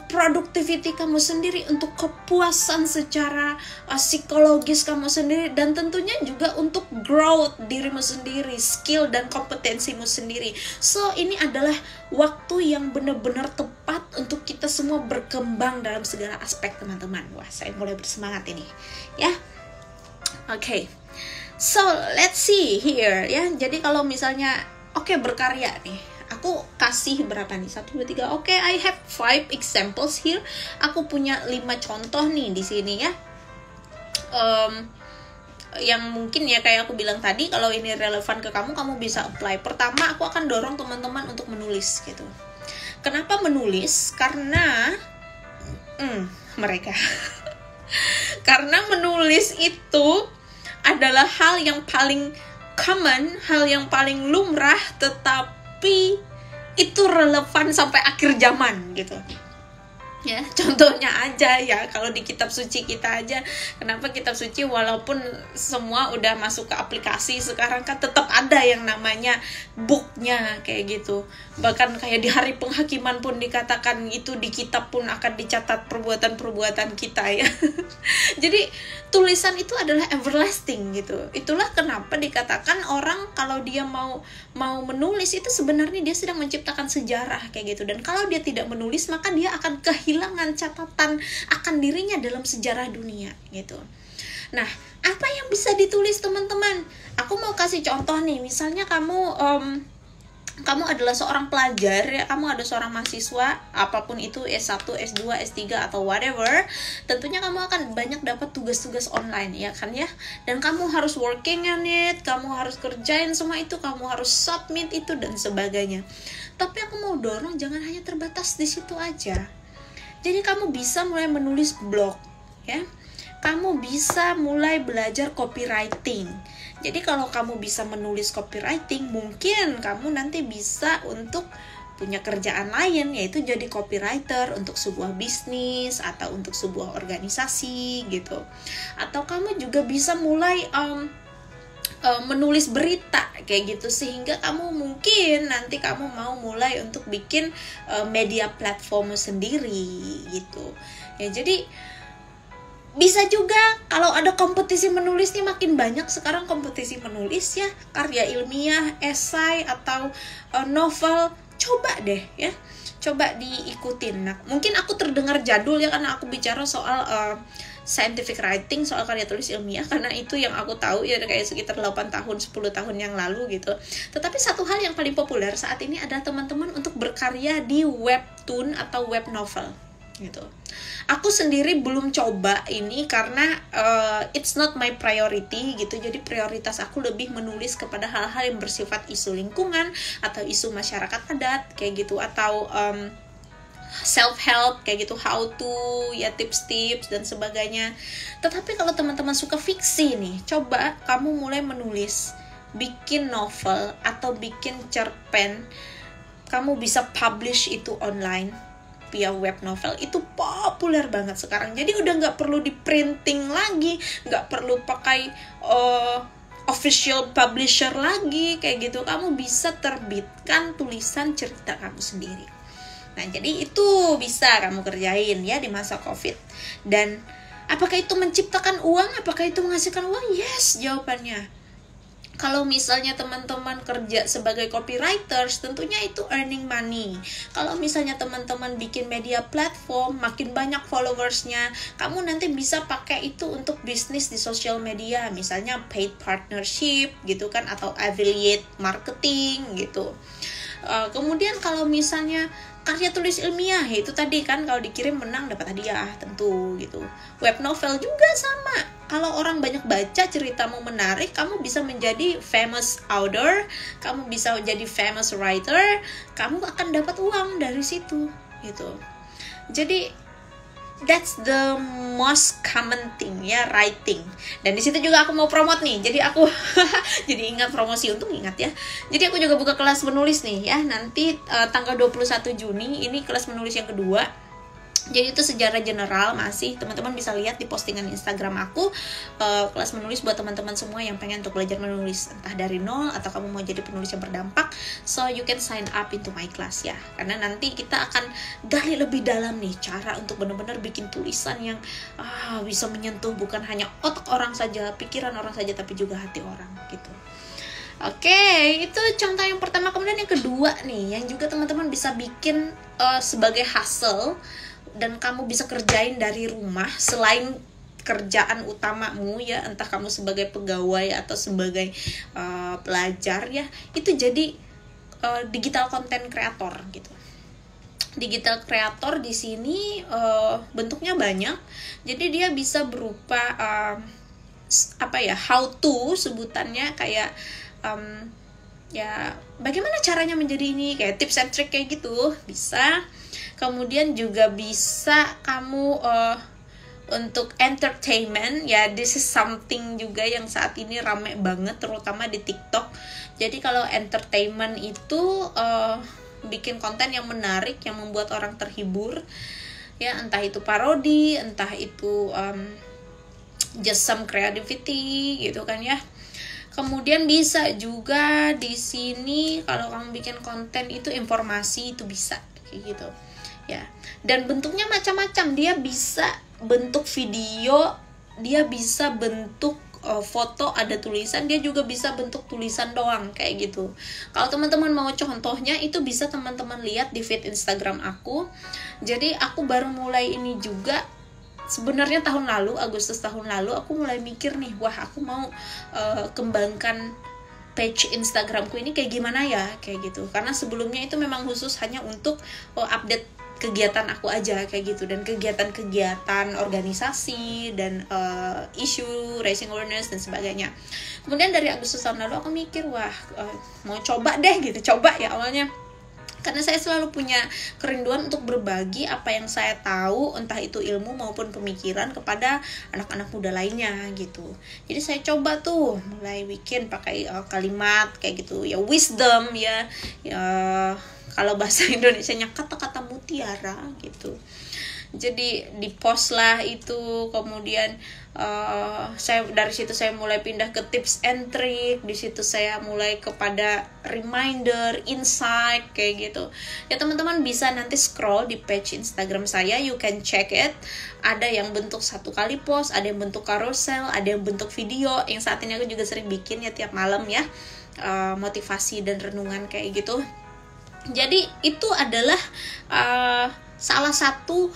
productivity kamu sendiri, untuk kepuasan secara psikologis kamu sendiri, dan tentunya juga untuk growth dirimu sendiri, skill dan kompetensimu sendiri. So ini adalah waktu yang benar-benar tepat untuk kita semua berkembang dalam segala aspek, teman-teman. Wah, saya mulai bersemangat ini ya. Oke. So, let's see here ya. Jadi kalau misalnya berkarya nih. Aku kasih berapa nih? 1 2 3. I have 5 examples here. Aku punya 5 contoh nih di sini ya. Yang mungkin ya kayak aku bilang tadi, kalau ini relevan ke kamu bisa apply. Pertama, aku akan dorong teman-teman untuk menulis gitu. Kenapa menulis? Karena mereka karena menulis itu adalah hal yang paling common, hal yang paling lumrah, tetapi itu relevan sampai akhir zaman gitu. Ya, contohnya aja ya, kalau di kitab suci kita aja, kenapa kitab suci walaupun semua udah masuk ke aplikasi sekarang kan tetap ada yang namanya booknya kayak gitu. Bahkan kayak di hari penghakiman pun dikatakan itu, di kitab pun akan dicatat perbuatan-perbuatan kita ya. Jadi tulisan itu adalah everlasting gitu. Itulah kenapa dikatakan orang kalau dia mau menulis itu sebenarnya dia sedang menciptakan sejarah kayak gitu. Dan kalau dia tidak menulis maka dia akan kehilangan catatan akan dirinya dalam sejarah dunia gitu. Nah, apa yang bisa ditulis teman-teman? Aku mau kasih contoh nih. Misalnya kamu adalah seorang pelajar ya, kamu ada seorang mahasiswa, apapun itu, S1, S2, S3 atau whatever, tentunya kamu akan banyak dapat tugas-tugas online ya kan ya, dan kamu harus working on it, kamu harus kerjain semua itu, kamu harus submit itu dan sebagainya. Tapi aku mau dorong jangan hanya terbatas di situ aja. Jadi kamu bisa mulai menulis blog ya, kamu bisa mulai belajar copywriting. Jadi kalau kamu bisa menulis copywriting, mungkin kamu nanti bisa untuk punya kerjaan lain, yaitu jadi copywriter untuk sebuah bisnis atau untuk sebuah organisasi gitu. Atau kamu juga bisa mulai menulis berita kayak gitu, sehingga kamu mungkin nanti kamu mau mulai untuk bikin media platform sendiri gitu. Ya, jadi bisa juga kalau ada kompetisi menulis nih, makin banyak sekarang kompetisi menulis ya, karya ilmiah, esai atau novel, coba deh ya, coba diikutin. Nah, mungkin aku terdengar jadul ya karena aku bicara soal scientific writing, soal karya tulis ilmiah, karena itu yang aku tahu ya kayak sekitar 8 tahun, 10 tahun yang lalu gitu. Tetapi satu hal yang paling populer saat ini adalah teman-teman untuk berkarya di webtoon atau web novel gitu. Aku sendiri belum coba ini karena it's not my priority gitu. Jadi prioritas aku lebih menulis kepada hal-hal yang bersifat isu lingkungan atau isu masyarakat adat kayak gitu, atau self-help kayak gitu, how to ya, tips-tips dan sebagainya. Tetapi kalau teman-teman suka fiksi nih, coba kamu mulai menulis, bikin novel atau bikin cerpen. Kamu bisa publish itu online via web novel. Itu populer banget sekarang. Jadi udah nggak perlu di printing lagi, nggak perlu pakai official publisher lagi kayak gitu. Kamu bisa terbitkan tulisan cerita kamu sendiri. Nah, jadi itu bisa kamu kerjain ya di masa COVID. Dan apakah itu menciptakan uang? Apakah itu menghasilkan uang? Yes, jawabannya. Kalau misalnya teman-teman kerja sebagai copywriters, tentunya itu earning money. Kalau misalnya teman-teman bikin media platform, makin banyak followersnya, kamu nanti bisa pakai itu untuk bisnis di sosial media, misalnya paid partnership gitu kan, atau affiliate marketing gitu. Kemudian kalau misalnya karya tulis ilmiah, itu tadi kan kalau dikirim menang dapat hadiah tentu gitu. Web novel juga sama. Kalau orang banyak baca, ceritamu menarik, kamu bisa menjadi famous author, kamu bisa jadi famous writer, kamu akan dapat uang dari situ gitu. Jadi that's the most common thing ya, writing. Dan di situ juga aku mau promote nih. Jadi aku jadi ingat promosi, untung ingat ya. Jadi aku juga buka kelas menulis nih ya. Nanti tanggal 21 Juni ini kelas menulis yang kedua. Jadi itu sejarah general, masih teman-teman bisa lihat di postingan Instagram aku, kelas menulis buat teman-teman semua yang pengen untuk belajar menulis entah dari nol atau kamu mau jadi penulis yang berdampak. So you can sign up into my class ya, karena nanti kita akan gali lebih dalam nih cara untuk benar-benar bikin tulisan yang bisa menyentuh bukan hanya otak orang saja, pikiran orang saja, tapi juga hati orang gitu. Oke, itu contoh yang pertama. Kemudian yang kedua nih, yang juga teman-teman bisa bikin sebagai hustle dan kamu bisa kerjain dari rumah selain kerjaan utamamu ya, entah kamu sebagai pegawai atau sebagai pelajar ya, itu jadi digital content creator gitu. Digital creator di sini bentuknya banyak. Jadi dia bisa berupa how to sebutannya, kayak ya bagaimana caranya menjadi ini, kayak tips and trick kayak gitu bisa. Kemudian juga bisa kamu untuk entertainment ya, this is something juga yang saat ini rame banget terutama di TikTok. Jadi kalau entertainment itu bikin konten yang menarik yang membuat orang terhibur ya, entah itu parodi, entah itu just some creativity gitu kan ya. Kemudian bisa juga di sini kalau kamu bikin konten itu informasi, itu bisa kayak gitu ya. Dan bentuknya macam-macam, dia bisa bentuk video, dia bisa bentuk foto ada tulisan, dia juga bisa bentuk tulisan doang kayak gitu. Kalau teman-teman mau contohnya itu bisa teman-teman lihat di feed Instagram aku. Jadi aku baru mulai ini juga sebenarnya tahun lalu, Agustus tahun lalu aku mulai mikir nih, wah aku mau kembangkan page Instagramku ini kayak gimana ya, kayak gitu. Karena sebelumnya itu memang khusus hanya untuk update kegiatan aku aja kayak gitu, dan kegiatan-kegiatan organisasi dan isu raising awareness dan sebagainya. Kemudian dari Agustus tahun lalu aku mikir, wah mau coba deh gitu, coba ya awalnya. Karena saya selalu punya kerinduan untuk berbagi apa yang saya tahu, entah itu ilmu maupun pemikiran, kepada anak-anak muda lainnya gitu. Jadi saya coba tuh mulai bikin pakai kalimat kayak gitu ya, wisdom ya kalau bahasa Indonesianya kata-kata mutiara gitu. Jadi di post lah itu. Kemudian saya dari situ saya mulai pindah ke tips and trick. Di situ saya mulai kepada reminder, insight kayak gitu. Ya teman-teman bisa nanti scroll di page Instagram saya, you can check it. Ada yang bentuk satu kali post, ada yang bentuk carousel, ada yang bentuk video. Yang saat ini aku juga sering bikin ya tiap malam ya, motivasi dan renungan kayak gitu. Jadi itu adalah salah satu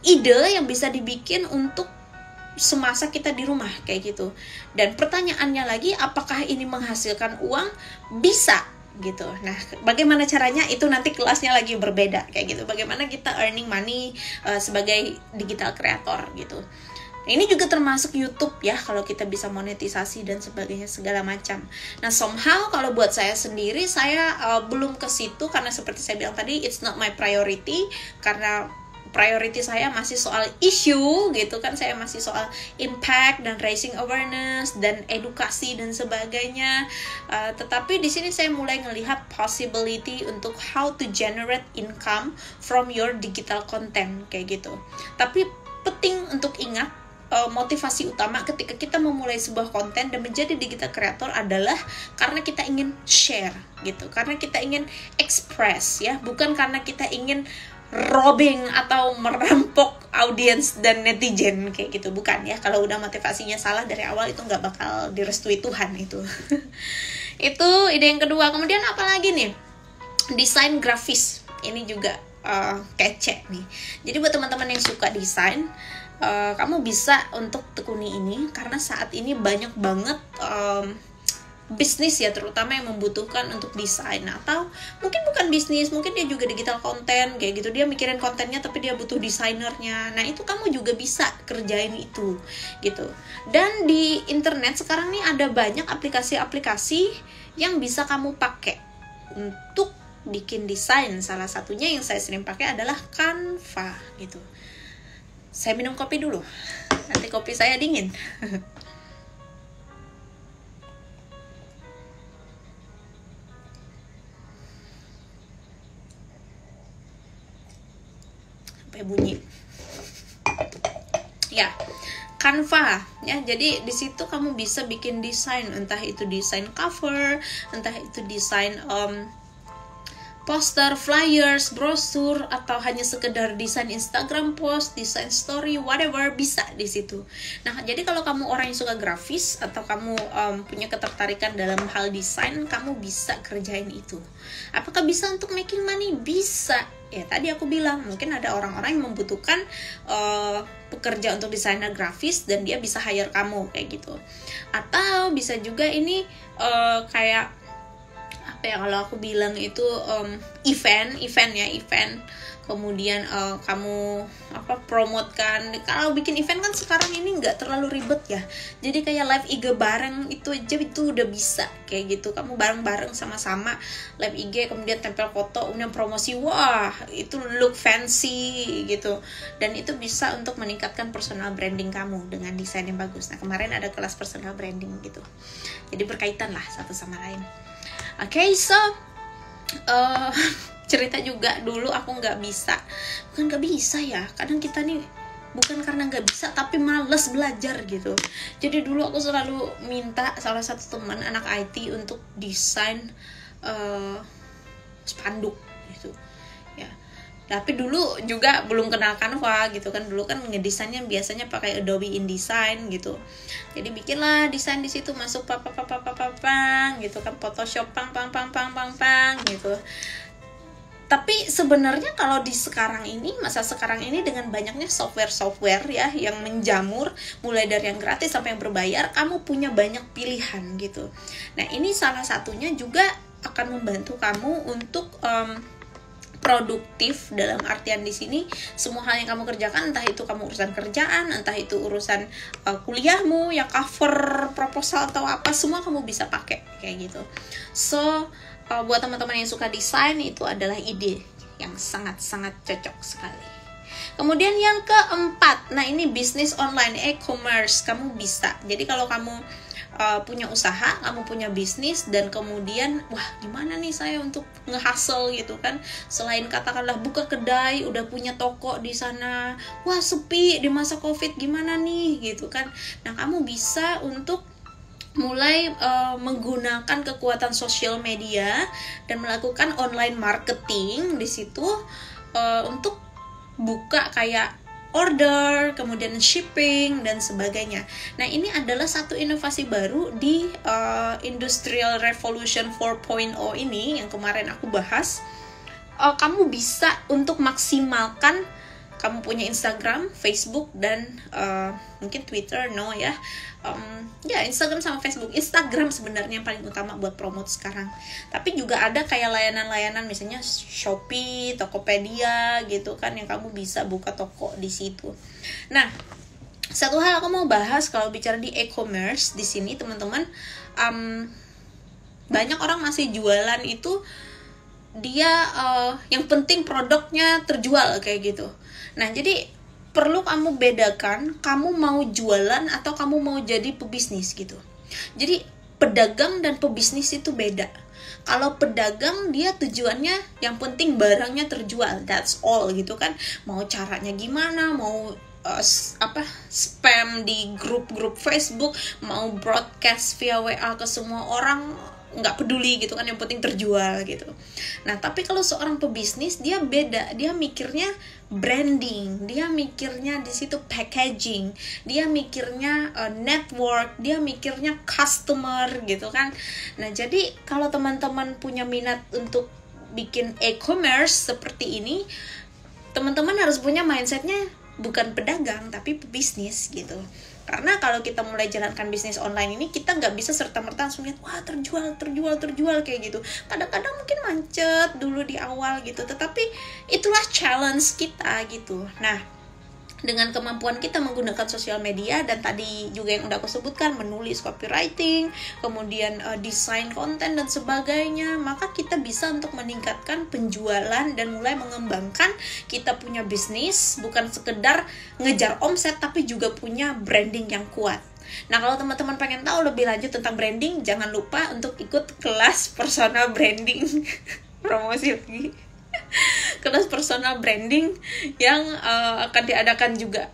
ide yang bisa dibikin untuk semasa kita di rumah kayak gitu. Dan pertanyaannya lagi, apakah ini menghasilkan uang? Bisa gitu. Nah, bagaimana caranya itu nanti kelasnya lagi berbeda kayak gitu. Bagaimana kita earning money sebagai digital creator gitu. Ini juga termasuk YouTube ya, kalau kita bisa monetisasi dan sebagainya segala macam. Nah, somehow kalau buat saya sendiri, saya belum ke situ karena seperti saya bilang tadi, it's not my priority. Karena priority saya masih soal issue gitu kan, saya masih soal impact dan raising awareness dan edukasi dan sebagainya. Tetapi di sini saya mulai ngelihat possibility untuk how to generate income from your digital content kayak gitu. Tapi penting untuk ingat, motivasi utama ketika kita memulai sebuah konten dan menjadi digital creator adalah karena kita ingin share gitu, karena kita ingin express ya, bukan karena kita ingin robbing atau merampok audiens dan netizen kayak gitu, bukan ya. Kalau udah motivasinya salah dari awal itu nggak bakal direstui Tuhan itu. Itu ide yang kedua. Kemudian apa lagi nih? Desain grafis. Ini juga kece nih. Jadi buat teman-teman yang suka desain, kamu bisa untuk tekuni ini, karena saat ini banyak banget bisnis ya, terutama yang membutuhkan untuk desain. Atau mungkin bukan bisnis, mungkin dia juga digital content kayak gitu, dia mikirin kontennya tapi dia butuh desainernya. Nah itu kamu juga bisa kerjain itu gitu. Dan di internet sekarang nih ada banyak aplikasi-aplikasi yang bisa kamu pakai untuk bikin desain. Salah satunya yang saya sering pakai adalah Canva gitu. Saya minum kopi dulu, nanti kopi saya dingin. Sampai bunyi. Ya, Canva ya. Jadi di situ kamu bisa bikin desain, entah itu desain cover, entah itu desain poster, flyers, brosur, atau hanya sekedar desain Instagram post, desain story, whatever, bisa di situ. Nah, jadi kalau kamu orang yang suka grafis atau kamu punya ketertarikan dalam hal desain, kamu bisa kerjain itu. Apakah bisa untuk making money? Bisa. Ya, tadi aku bilang mungkin ada orang-orang yang membutuhkan pekerja untuk desainer grafis dan dia bisa hire kamu kayak gitu. Atau bisa juga ini kayak apa ya, kalau aku bilang itu event. Kemudian kamu promotekan. Kalau bikin event kan sekarang ini nggak terlalu ribet ya, jadi kayak live IG bareng itu aja itu udah bisa kayak gitu. Kamu bareng-bareng sama-sama live IG, kemudian tempel foto, kemudian promosi, wah itu look fancy gitu. Dan itu bisa untuk meningkatkan personal branding kamu dengan desain yang bagus. Nah, kemarin ada kelas personal branding gitu, jadi berkaitan lah satu sama lain. Oke, so cerita juga dulu aku bukan nggak bisa ya, kadang kita nih bukan karena nggak bisa tapi males belajar gitu. Jadi dulu aku selalu minta salah satu teman anak IT untuk desain spanduk gitu ya. Tapi dulu juga belum kenal Canva gitu kan. Dulu kan ngedesainnya biasanya pakai Adobe InDesign gitu. Jadi bikinlah desain di situ, masuk pang gitu kan, Photoshop pang gitu. Tapi sebenarnya kalau di masa sekarang ini dengan banyaknya software ya yang menjamur, mulai dari yang gratis sampai yang berbayar, kamu punya banyak pilihan gitu. Nah, ini salah satunya juga akan membantu kamu untuk produktif, dalam artian di sini semua hal yang kamu kerjakan, entah itu kamu urusan kerjaan, entah itu urusan kuliahmu yang cover proposal atau apa, semua kamu bisa pakai kayak gitu. So buat teman-teman yang suka desain, itu adalah ide yang sangat-sangat cocok sekali. Kemudian yang keempat, nah ini bisnis online, e-commerce. Kamu bisa, jadi kalau kamu punya usaha, kamu punya bisnis, dan kemudian wah gimana nih saya untuk nge-hustle gitu kan, selain katakanlah buka kedai, udah punya toko di sana, wah sepi di masa COVID, gimana nih gitu kan. Nah, kamu bisa untuk mulai menggunakan kekuatan sosial media dan melakukan online marketing di situ untuk buka kayak order, kemudian shipping dan sebagainya. Nah, ini adalah satu inovasi baru di Industrial Revolution 4.0 ini yang kemarin aku bahas. Kamu bisa untuk maksimalkan, kamu punya Instagram, Facebook, dan mungkin Twitter, ya. Instagram sama Facebook. Instagram sebenarnya yang paling utama buat promote sekarang. Tapi juga ada kayak layanan-layanan, misalnya Shopee, Tokopedia gitu kan, yang kamu bisa buka toko di situ. Nah, satu hal aku mau bahas kalau bicara di e-commerce di sini, teman-teman, banyak orang masih jualan itu dia yang penting produknya terjual kayak gitu. Nah, jadi perlu kamu bedakan, kamu mau jualan atau kamu mau jadi pebisnis gitu. Jadi pedagang dan pebisnis itu beda. Kalau pedagang, dia tujuannya yang penting barangnya terjual, that's all gitu kan. Mau caranya gimana, mau spam di grup-grup Facebook, mau broadcast via WA ke semua orang, nggak peduli gitu kan, yang penting terjual gitu. Nah, tapi kalau seorang pebisnis, dia beda, dia mikirnya branding, dia mikirnya di situ packaging, dia mikirnya network, dia mikirnya customer gitu kan. Nah, jadi kalau teman-teman punya minat untuk bikin e-commerce seperti ini, teman-teman harus punya mindsetnya bukan pedagang tapi pebisnis gitu. Karena kalau kita mulai jalankan bisnis online ini, kita nggak bisa serta-merta langsung lihat, wah terjual kayak gitu. Kadang-kadang mungkin macet dulu di awal gitu, tetapi itulah challenge kita gitu. Nah, dengan kemampuan kita menggunakan sosial media dan tadi juga yang udah aku sebutkan, menulis, copywriting, kemudian desain konten dan sebagainya, maka kita bisa untuk meningkatkan penjualan dan mulai mengembangkan kita punya bisnis, bukan sekedar ngejar omset tapi juga punya branding yang kuat. Nah, kalau teman-teman pengen tahu lebih lanjut tentang branding, jangan lupa untuk ikut kelas personal branding. Promosi lagi. Kelas personal branding yang akan diadakan juga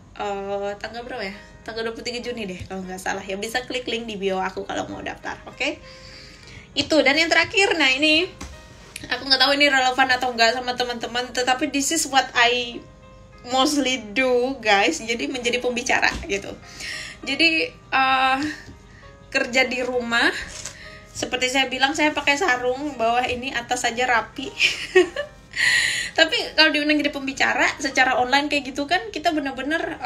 tanggal berapa ya? Tanggal 23 Juni deh kalau nggak salah ya. Bisa klik link di bio aku kalau mau daftar, oke? Itu, dan yang terakhir, nah ini aku nggak tahu ini relevan atau enggak sama teman-teman, tetapi this is what I mostly do, guys. Jadi menjadi pembicara gitu. Jadi kerja di rumah, seperti saya bilang, saya pakai sarung, bawah ini, atas saja rapi. Tapi kalau diundang jadi pembicara secara online kayak gitu kan, kita benar-benar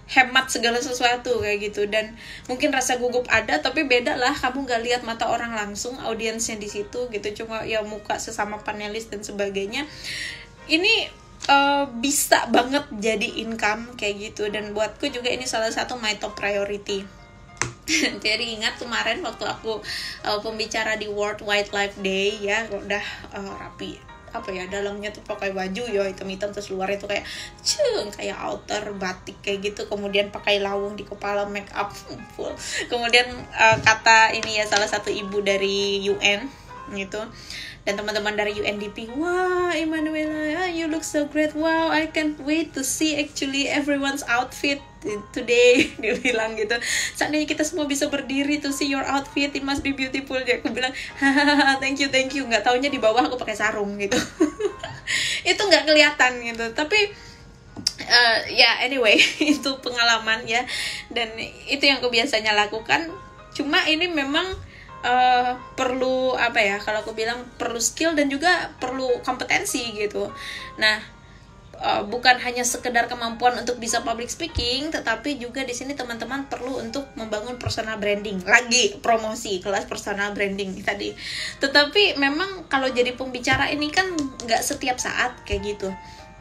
hemat segala sesuatu kayak gitu. Dan mungkin rasa gugup ada, tapi beda lah, kamu gak lihat mata orang langsung, audiensnya di situ gitu, cuma ya muka sesama panelis dan sebagainya. Ini bisa banget jadi income kayak gitu, dan buatku juga ini salah satu my top priority. Jadi ingat kemarin waktu aku pembicara di World Wildlife Day ya, udah rapi, apa ya, dalamnya tuh pakai baju ya hitam-hitam, terus luarnya tuh kayak kayak outer batik kayak gitu, kemudian pakai lawung di kepala, make up full, kemudian kata ini ya salah satu ibu dari UN gitu, dan teman-teman dari UNDP, wah Emanuela, you look so great, wow I can't wait to see actually everyone's outfit today. Dia bilang gitu, seandainya kita semua bisa berdiri to see your outfit, it must be beautiful. Dia, aku bilang hahaha, thank you, nggak taunya di bawah aku pakai sarung gitu. Itu nggak kelihatan gitu, tapi ya anyway, itu pengalaman ya, dan itu yang aku biasanya lakukan. Cuma ini memang perlu apa ya, kalau aku bilang perlu skill dan juga perlu kompetensi gitu. Nah, bukan hanya sekedar kemampuan untuk bisa public speaking, tetapi juga di sini teman-teman perlu untuk membangun personal branding. Lagi promosi kelas personal branding tadi. Tetapi memang kalau jadi pembicara ini kan nggak setiap saat kayak gitu.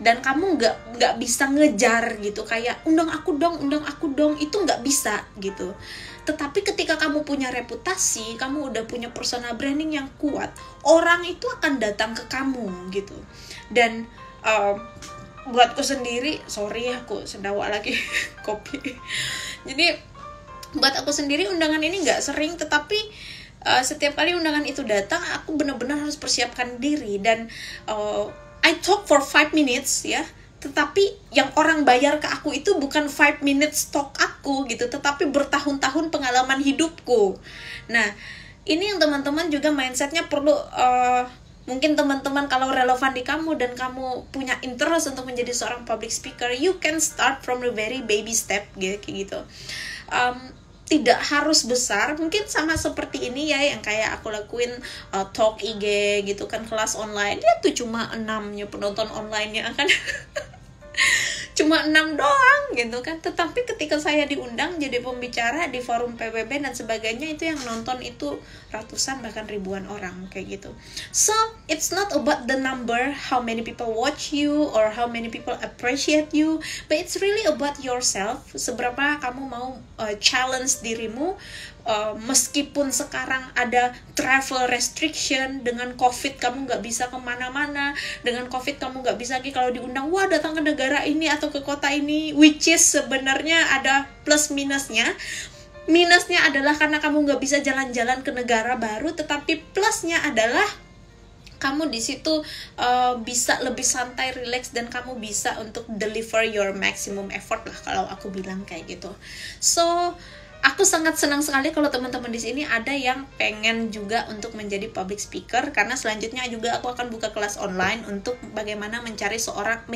Dan kamu nggak bisa ngejar gitu, kayak undang aku dong, itu nggak bisa gitu. Tetapi ketika kamu punya reputasi, kamu udah punya personal branding yang kuat, orang itu akan datang ke kamu gitu. Dan buatku sendiri, sorry aku sendawa lagi kopi. Jadi buat aku sendiri undangan ini nggak sering, tetapi setiap kali undangan itu datang, aku benar-benar harus persiapkan diri. Dan I talk for 5 minutes ya, tetapi yang orang bayar ke aku itu bukan 5 minutes talk aku gitu, tetapi bertahun-tahun pengalaman hidupku. Nah, ini yang teman-teman juga mindsetnya perlu, mungkin teman-teman kalau relevan di kamu dan kamu punya interest untuk menjadi seorang public speaker, you can start from the very baby step gitu. Tidak harus besar, mungkin sama seperti ini ya yang kayak aku lakuin, talk IG gitu kan, kelas online, dia tuh cuma 6 ya penonton online-nya kan. Cuma 6 doang gitu kan. Tetapi ketika saya diundang jadi pembicara di forum PBB dan sebagainya, itu yang nonton itu ratusan bahkan ribuan orang kayak gitu. So it's not about the number, how many people watch you or how many people appreciate you, but it's really about yourself. Seberapa kamu mau challenge dirimu. Meskipun sekarang ada travel restriction, dengan COVID kamu nggak bisa kemana-mana, dengan COVID kamu nggak bisa lagi kalau diundang, wah datang ke negara ini atau ke kota ini, which is sebenarnya ada plus minusnya. Minusnya adalah karena kamu nggak bisa jalan-jalan ke negara baru, tetapi plusnya adalah kamu di situ bisa lebih santai, relax, dan kamu bisa untuk deliver your maximum effort lah kalau aku bilang kayak gitu. So aku sangat senang sekali kalau teman-teman di sini ada yang pengen juga untuk menjadi public speaker, karena selanjutnya juga aku akan buka kelas online untuk bagaimana menjadi seorang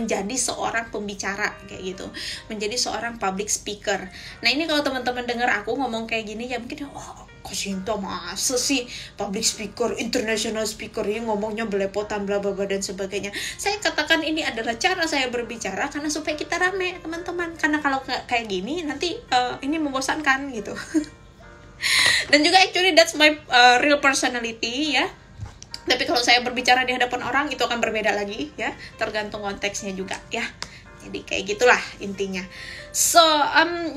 pembicara kayak gitu, menjadi seorang public speaker. Nah ini kalau teman-teman dengar aku ngomong kayak gini ya mungkin, wah Kosinta masa sih public speaker, international speaker ini ngomongnya belepotan bla bla bla dan sebagainya. Saya katakan ini adalah cara saya berbicara karena supaya kita rame teman-teman, karena kalau kayak gini nanti ini membosankan gitu. Dan juga actually that's my real personality ya. Tapi kalau saya berbicara di hadapan orang itu akan berbeda lagi ya, tergantung konteksnya juga ya. Jadi kayak gitulah intinya. So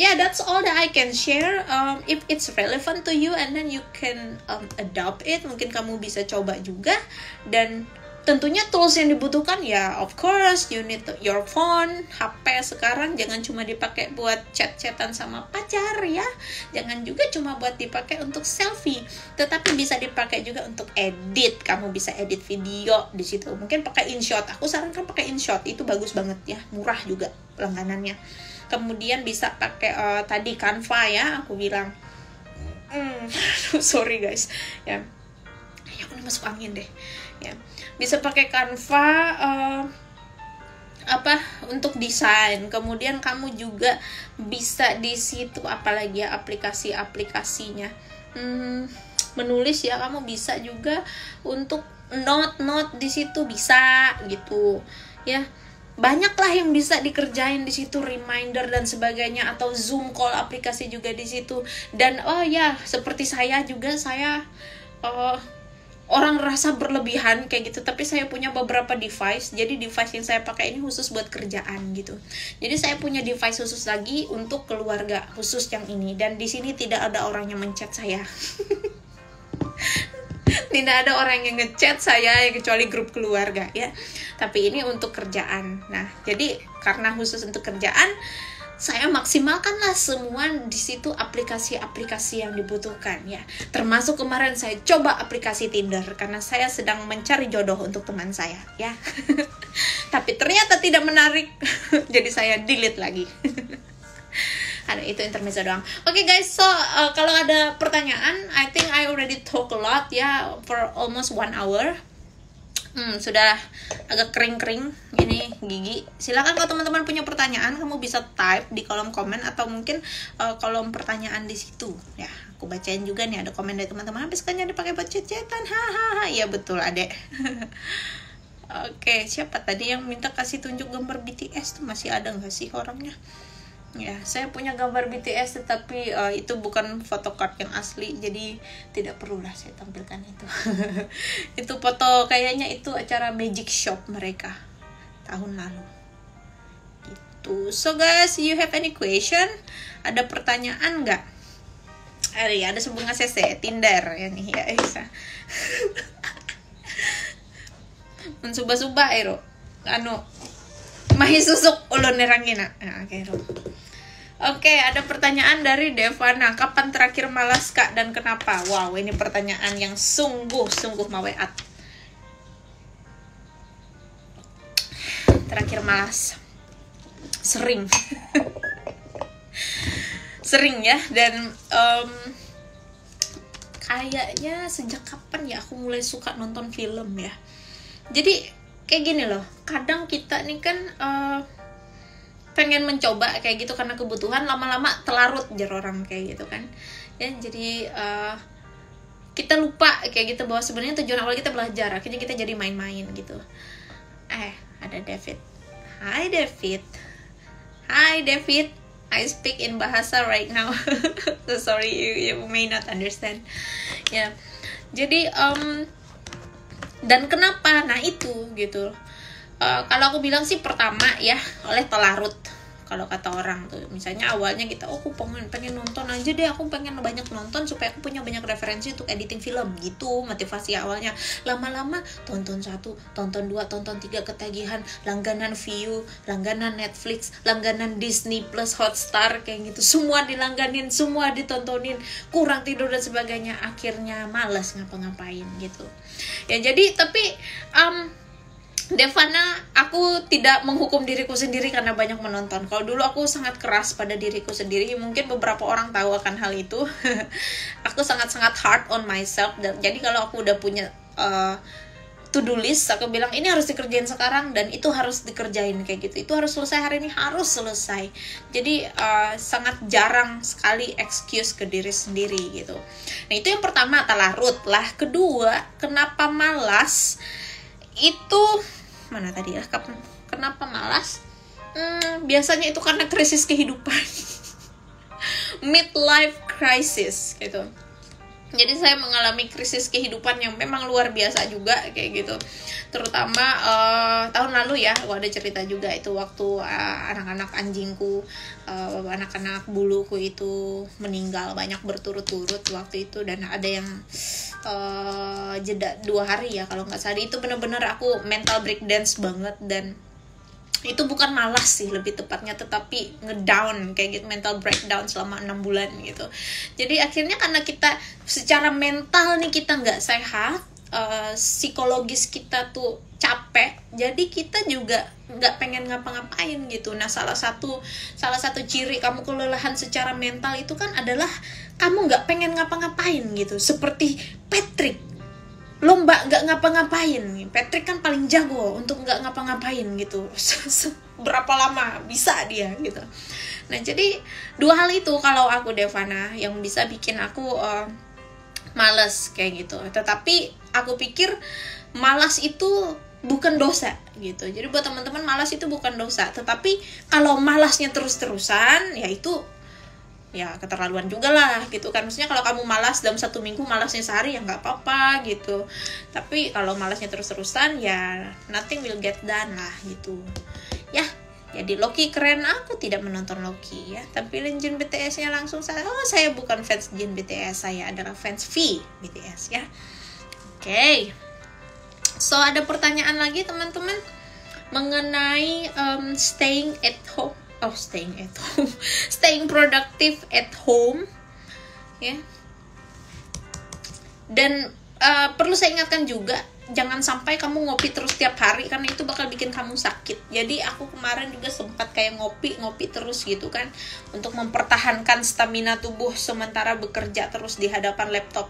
yeah, that's all that I can share. If it's relevant to you and then you can adopt it, mungkin kamu bisa coba juga. Dan tentunya tools yang dibutuhkan ya, of course you need your phone, HP sekarang jangan cuma dipakai buat chat-chatan sama pacar ya. Jangan juga cuma buat dipakai untuk selfie, tetapi bisa dipakai juga untuk edit. Kamu bisa edit video di situ. Mungkin pakai InShot. Aku sarankan pakai InShot, itu bagus banget ya, murah juga langganannya. Kemudian bisa pakai tadi Canva ya, aku bilang. Sorry guys. Ya. Aku masuk angin deh. Ya. Bisa pakai Canva untuk desain. Kemudian kamu juga bisa di situ apalagi ya aplikasi-aplikasinya. Menulis ya, kamu bisa juga untuk note di situ bisa gitu. Ya. Banyaklah yang bisa dikerjain di situ, reminder dan sebagainya, atau Zoom call aplikasi juga di situ. Dan seperti saya juga, saya orang rasa berlebihan kayak gitu, tapi saya punya beberapa device. Jadi device yang saya pakai ini khusus buat kerjaan gitu. Jadi saya punya device khusus lagi untuk keluarga, khusus yang ini. Dan di sini tidak ada orang yang menchat saya. Tidak ada orang yang ngechat saya kecuali grup keluarga ya. Tapi ini untuk kerjaan. Nah, jadi karena khusus untuk kerjaan, saya maksimalkanlah semua di situ aplikasi-aplikasi yang dibutuhkan ya. Termasuk kemarin saya coba aplikasi Tinder karena saya sedang mencari jodoh untuk teman saya ya. Tapi ternyata tidak menarik. Jadi saya delete lagi. Itu intermezzo doang. Oke guys, so kalau ada pertanyaan, I think I already talk a lot ya, for almost 1 hour. Sudah agak kering-kering ini gigi. Silakan kalau teman-teman punya pertanyaan, kamu bisa type di kolom komen atau mungkin kolom pertanyaan di situ. Ya, aku bacain juga nih, ada komen dari teman-teman. Habis kan dipakai buat chat-chatan, hahaha. Iya betul, adek. Oke, siapa tadi yang minta kasih tunjuk gambar BTS tuh, masih ada nggak sih orangnya? Ya, saya punya gambar BTS tetapi itu bukan photocard yang asli, jadi tidak perlulah saya tampilkan itu. Itu foto kayaknya itu acara Magic Shop mereka tahun lalu. Gitu. So guys, you have any question? Ada pertanyaan nggak? Ada sebunga CC Tinder ya nih ya Isa. Mensuba-suba ero. Mahi susuk ulun nerangina. Oke, ada pertanyaan dari Devana. Kapan terakhir malas Kak dan kenapa? Wow, ini pertanyaan yang sungguh maweat. Terakhir malas. Sering. Sering ya. Dan kayaknya sejak kapan ya aku mulai suka nonton film ya. Jadi kayak gini loh, kadang kita nih kan pengen mencoba kayak gitu karena kebutuhan, lama-lama telarut jar orang kayak gitu kan ya. Jadi kita lupa kayak gitu bahwa sebenarnya tujuan awal kita belajar, akhirnya kita jadi main-main gitu. Ada David. Hi David, I speak in bahasa right now. So sorry you may not understand ya. Jadi dan kenapa? Nah itu gitu. Kalau aku bilang sih pertama ya oleh telarut. Kalau kata orang tuh, misalnya awalnya kita, aku pengen nonton aja deh, aku pengen banyak nonton supaya aku punya banyak referensi untuk editing film gitu, motivasi awalnya. Lama-lama tonton 1, tonton 2, tonton 3, ketagihan, langganan View, langganan Netflix, langganan Disney Plus, Hotstar kayak gitu, semua dilangganin, semua ditontonin, kurang tidur dan sebagainya, akhirnya malas ngapa-ngapain gitu. Ya jadi tapi Devana, aku tidak menghukum diriku sendiri karena banyak menonton. Kalau dulu aku sangat keras pada diriku sendiri, mungkin beberapa orang tahu akan hal itu. Aku sangat-sangat hard on myself. Jadi kalau aku udah punya to-do list, aku bilang ini harus dikerjain sekarang dan itu harus dikerjain kayak gitu. Itu harus selesai hari ini, harus selesai. Jadi sangat jarang sekali excuse ke diri sendiri gitu. Nah itu yang pertama, telarut lah. Kedua, kenapa malas? Itu mana tadi ya, kenapa malas? Biasanya itu karena krisis kehidupan. Midlife crisis gitu. Jadi saya mengalami krisis kehidupan yang memang luar biasa juga kayak gitu. Terutama tahun lalu ya, aku ada cerita juga itu waktu anak-anak anjingku, anak-anak buluku itu meninggal banyak berturut-turut waktu itu, dan ada yang jeda 2 hari ya kalau nggak salah. Itu bener-bener aku mental breakdance banget, dan itu bukan malas sih lebih tepatnya, tetapi ngedown kayak gitu, mental breakdown selama 6 bulan gitu. Jadi akhirnya karena kita secara mental nih kita nggak sehat, psikologis kita tuh capek, jadi kita juga nggak pengen ngapa-ngapain gitu. Nah salah satu ciri kamu kelelahan secara mental itu kan adalah kamu nggak pengen ngapa-ngapain gitu. Seperti Patrick, lomba nggak ngapa-ngapain. Patrick kan paling jago untuk nggak ngapa-ngapain gitu. Berapa lama bisa dia gitu. Nah jadi 2 hal itu kalau aku Devana yang bisa bikin aku malas kayak gitu. Tetapi aku pikir malas itu bukan dosa gitu. Jadi buat teman-teman, malas itu bukan dosa. Tetapi kalau malasnya terus-terusan, ya itu ya keterlaluan juga lah gitu kan. Maksudnya kalau kamu malas dalam 1 minggu, malasnya sehari ya nggak apa-apa gitu. Tapi kalau malasnya terus-terusan ya nothing will get done lah gitu ya. Jadi Loki keren, aku tidak menonton Loki ya. Tampilin Jin BTS-nya langsung saya bukan fans Jin BTS, saya adalah fans V BTS ya. Oke. So ada pertanyaan lagi teman-teman mengenai staying productive at home ya. Dan perlu saya ingatkan juga, jangan sampai kamu ngopi terus tiap hari karena itu bakal bikin kamu sakit. Jadi aku kemarin juga sempat kayak ngopi terus gitu kan, untuk mempertahankan stamina tubuh sementara bekerja terus di hadapan laptop.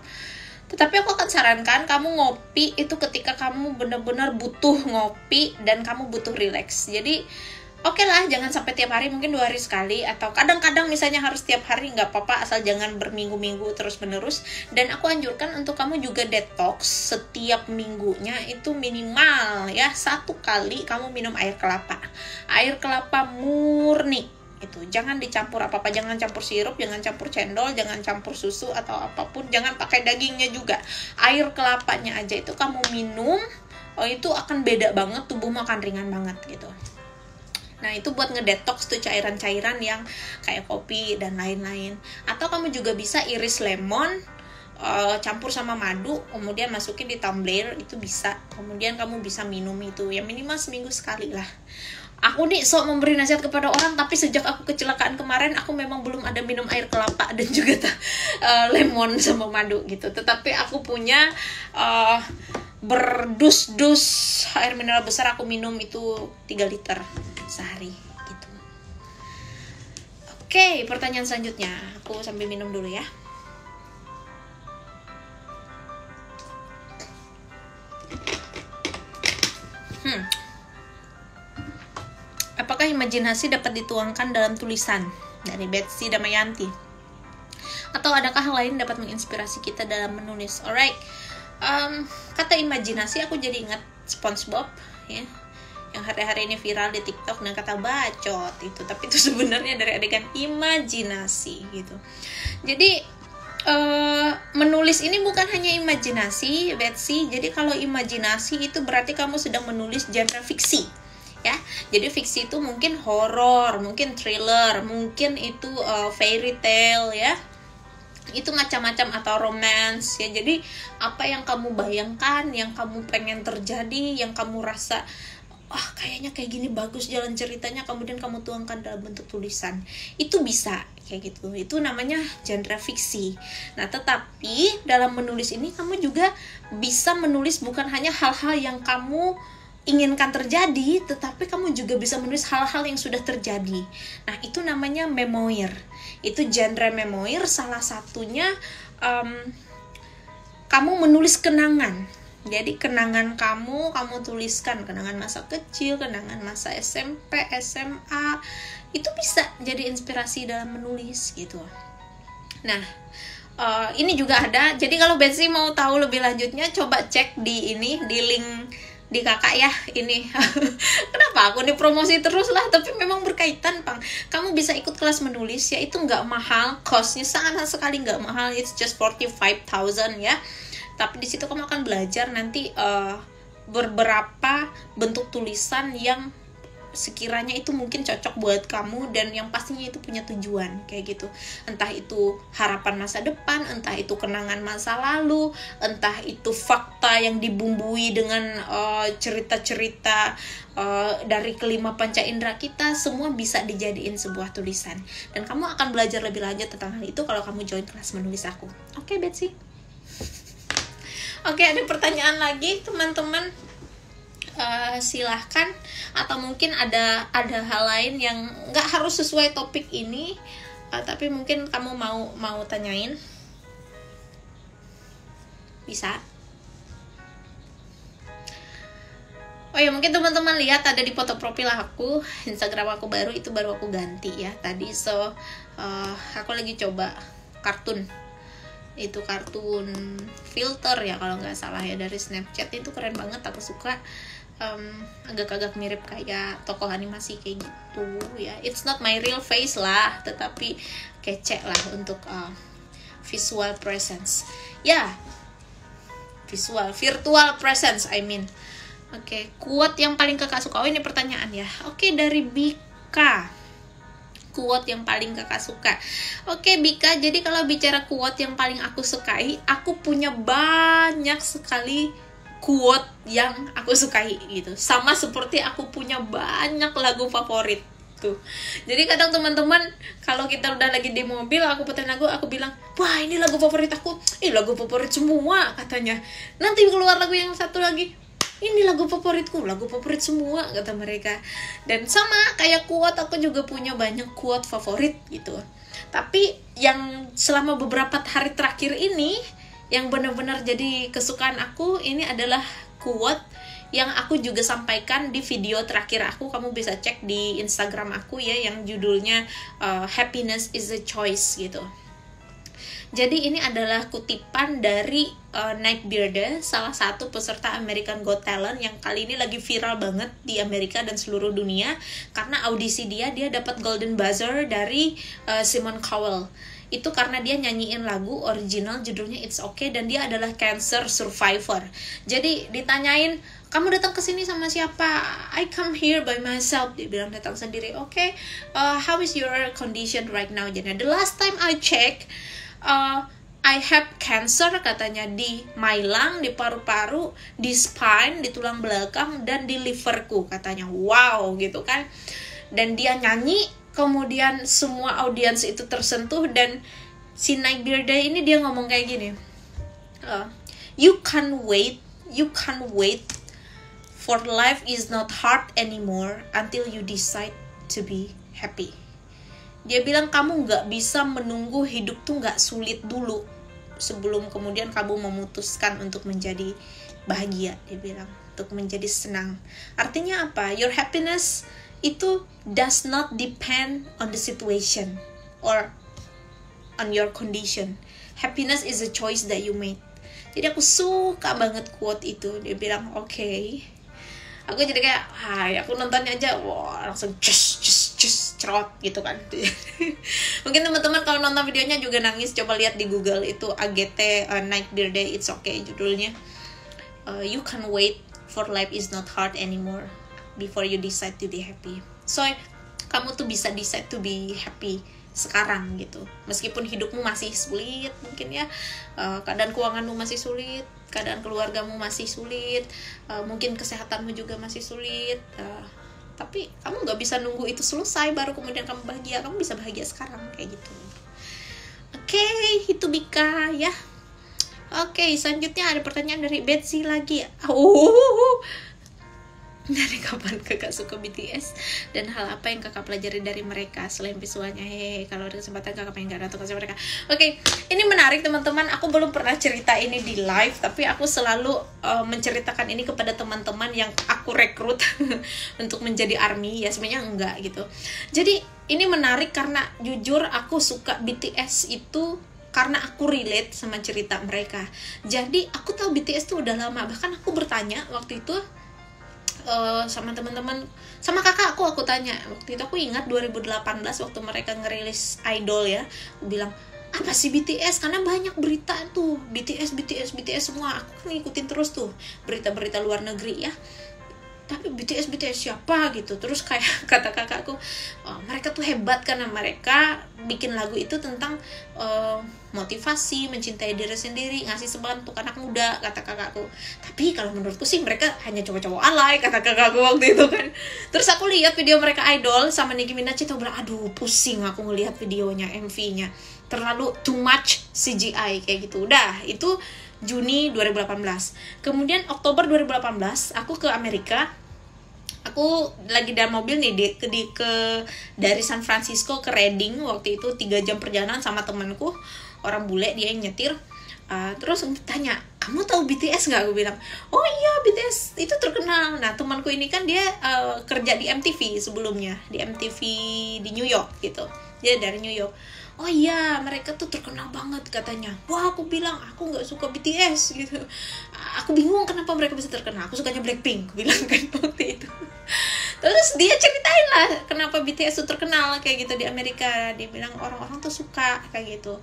Tetapi aku akan sarankan kamu ngopi itu ketika kamu benar-benar butuh ngopi dan kamu butuh relax. Jadi oke lah, jangan sampai tiap hari, mungkin 2 hari sekali, atau kadang-kadang misalnya harus tiap hari, nggak apa-apa, asal jangan berminggu-minggu terus-menerus. Dan aku anjurkan untuk kamu juga detox setiap minggunya itu minimal ya 1 kali kamu minum air kelapa murni. Itu jangan dicampur apa-apa, jangan campur sirup, jangan campur cendol, jangan campur susu atau apapun, jangan pakai dagingnya juga. Air kelapanya aja itu kamu minum, itu akan beda banget, tubuhmu akan ringan banget gitu. Nah itu buat ngedetox tuh cairan-cairan yang kayak kopi dan lain-lain. Atau kamu juga bisa iris lemon, campur sama madu, kemudian masukin di tumbler, itu bisa. Kemudian kamu bisa minum itu ya minimal seminggu sekali lah. Aku nih sok memberi nasihat kepada orang, tapi sejak aku kecelakaan kemarin aku memang belum ada minum air kelapa dan juga lemon sama madu gitu. Tetapi aku punya berdus-dus air mineral besar, aku minum itu 3 liter sehari gitu. Oke, pertanyaan selanjutnya. Aku sambil minum dulu ya. Apakah imajinasi dapat dituangkan dalam tulisan? Dari Betsy Damayanti. Atau adakah hal lain dapat menginspirasi kita dalam menulis? Alright, kata imajinasi aku jadi ingat SpongeBob ya, yang hari-hari ini viral di TikTok dengan kata bacot itu. Tapi itu sebenarnya dari adegan imajinasi gitu. Jadi menulis ini bukan hanya imajinasi, Betsy. Jadi kalau imajinasi itu berarti kamu sedang menulis genre fiksi ya. Jadi fiksi itu mungkin horor, mungkin thriller, mungkin itu fairy tale ya, itu macam-macam, atau romance ya. Jadi apa yang kamu bayangkan, yang kamu pengen terjadi, yang kamu rasa kayaknya kayak gini bagus jalan ceritanya, kemudian kamu tuangkan dalam bentuk tulisan, itu bisa kayak gitu. Itu namanya genre fiksi. Nah tetapi dalam menulis ini kamu juga bisa menulis bukan hanya hal-hal yang kamu inginkan terjadi, tetapi kamu juga bisa menulis hal-hal yang sudah terjadi. Nah itu namanya memoir. Itu genre memoir, salah satunya kamu menulis kenangan. Jadi kenangan kamu tuliskan, kenangan masa kecil, kenangan masa SMP, SMA, itu bisa jadi inspirasi dalam menulis gitu. Nah ini juga ada. Jadi kalau Betsy mau tahu lebih lanjutnya, coba cek di link di kakak ya ini. Kenapa aku nih promosi terus lah, tapi memang berkaitan Pang. Kamu bisa ikut kelas menulis ya, itu nggak mahal, costnya sangat sekali nggak mahal, it's just 45,000 ya. Tapi di situ kamu akan belajar nanti beberapa bentuk tulisan yang sekiranya itu mungkin cocok buat kamu, dan yang pastinya itu punya tujuan kayak gitu. Entah itu harapan masa depan, entah itu kenangan masa lalu, entah itu fakta yang dibumbui dengan cerita-cerita dari kelima panca indera kita, semua bisa dijadiin sebuah tulisan. Dan kamu akan belajar lebih lanjut tentang hal itu kalau kamu join kelas menulis aku. Oke, Betsy? Oke, ada pertanyaan lagi teman-teman? Silahkan, atau mungkin ada hal lain yang nggak harus sesuai topik ini, tapi mungkin kamu mau tanyain, bisa. Oh ya, mungkin teman-teman lihat ada di foto profil aku, Instagram aku baru aku ganti ya tadi. So aku lagi coba kartun, itu kartun filter ya kalau nggak salah ya, dari Snapchat. Itu keren banget, aku suka. Agak-agak mirip kayak tokoh animasi kayak gitu ya. It's not my real face lah, tetapi kece lah untuk visual presence ya, virtual presence I mean. Oke, quote yang paling kakak suka. Oh, ini pertanyaan ya. Oke, dari Bika, quote yang paling kakak suka. Oke Bika, jadi kalau bicara quote yang paling aku sukai, aku punya banyak sekali quote yang aku sukai gitu. Sama seperti aku punya banyak lagu favorit tuh. Jadi kadang teman-teman kalau kita udah lagi di mobil, aku puterin lagu, aku bilang, wah ini lagu favorit aku, lagu favorit semua katanya. Nanti keluar lagu yang satu lagi, ini lagu favoritku, lagu favorit semua kata mereka. Dan sama kayak quote, aku juga punya banyak quote favorit gitu. Tapi yang selama beberapa hari terakhir ini yang benar-benar jadi kesukaan aku, ini adalah quote yang aku juga sampaikan di video terakhir aku. Kamu bisa cek di Instagram aku ya, yang judulnya Happiness is a Choice gitu. Jadi ini adalah kutipan dari Nate Bearde, salah satu peserta American Got Talent yang kali ini lagi viral banget di Amerika dan seluruh dunia, karena audisi dia dapat Golden Buzzer dari Simon Cowell. Itu karena dia nyanyiin lagu original judulnya It's Okay, dan dia adalah cancer survivor. Jadi ditanyain, kamu datang ke sini sama siapa? I come here by myself. Dia bilang datang sendiri. Okay, how is your condition right now? Jadi the last time I check, I have cancer katanya di my lung, di paru-paru, di spine, di tulang belakang, dan di liverku katanya. Wow gitu kan. Dan dia nyanyi, kemudian semua audiens itu tersentuh, dan si Nate Bearde ini dia ngomong kayak gini, you can't wait for life is not hard anymore until you decide to be happy. Dia bilang kamu nggak bisa menunggu hidup tuh nggak sulit dulu sebelum kemudian kamu memutuskan untuk menjadi bahagia. Dia bilang untuk menjadi senang. Artinya apa? Your happiness itu does not depend on the situation or on your condition. Happiness is a choice that you made. Jadi aku suka banget quote itu. Dia bilang okay. Aku jadi kayak, hai, aku nontonnya aja, wah langsung cus cerot gitu kan. Mungkin teman-teman kalau nonton videonya juga nangis, coba lihat di Google itu AGT Nate Bearde It's Okay judulnya. You can wait for life is not hard anymore before you decide to be happy. So, kamu tuh bisa decide to be happy sekarang gitu. Meskipun hidupmu masih sulit mungkin ya, keadaan keuanganmu masih sulit, keadaan keluargamu masih sulit, mungkin kesehatanmu juga masih sulit, tapi kamu gak bisa nunggu itu selesai baru kemudian kamu bahagia. Kamu bisa bahagia sekarang kayak gitu. Oke, itu Bika ya. Oke, selanjutnya ada pertanyaan dari Betsy lagi. Dari kapan kakak suka BTS dan hal apa yang kakak pelajari dari mereka selain visualnya? Kalau ada kesempatan kakak pengen gak datang ke mereka. Oke, ini menarik teman-teman. Aku belum pernah cerita ini di live, tapi aku selalu menceritakan ini kepada teman-teman yang aku rekrut untuk menjadi ARMY. Ya sebenarnya enggak gitu. Jadi ini menarik karena jujur aku suka BTS itu karena aku relate sama cerita mereka. Jadi aku tahu BTS tuh udah lama. Bahkan aku bertanya waktu itu, sama teman-teman, sama kakakku aku tanya. Waktu itu aku ingat 2018 waktu mereka ngerilis Idol ya, aku bilang apa sih BTS, karena banyak berita tuh BTS semua, aku kan ngikutin terus tuh berita-berita luar negeri ya, tapi BTS siapa gitu. Terus kayak kata kakakku, mereka tuh hebat karena mereka bikin lagu itu tentang motivasi, mencintai diri sendiri, ngasih semangat untuk anak muda, kata kakakku. Tapi kalau menurutku sih mereka hanya cowok-cowok alay, kata kakakku waktu itu kan. Terus aku lihat video mereka Idol sama Nicki Minaj itu, bilang aduh pusing aku ngelihat videonya, MV-nya terlalu too much CGI kayak gitu. Udah, itu Juni 2018. Kemudian Oktober 2018 aku ke Amerika. Aku lagi dalam mobil nih dari San Francisco ke Reading. Waktu itu 3 jam perjalanan sama temanku, orang bule, dia yang nyetir. Terus tanya, kamu tahu BTS nggak? Aku bilang, oh iya BTS itu terkenal. Nah temanku ini kan dia kerja di MTV sebelumnya, di MTV di New York gitu. Dia dari New York. Oh iya, mereka tuh terkenal banget katanya. Wah, aku bilang aku nggak suka BTS gitu. Aku bingung kenapa mereka bisa terkenal. Aku sukanya Blackpink, aku bilang kan waktu itu. Terus dia ceritain lah kenapa BTS tuh terkenal kayak gitu di Amerika. Dia bilang orang-orang tuh suka kayak gitu.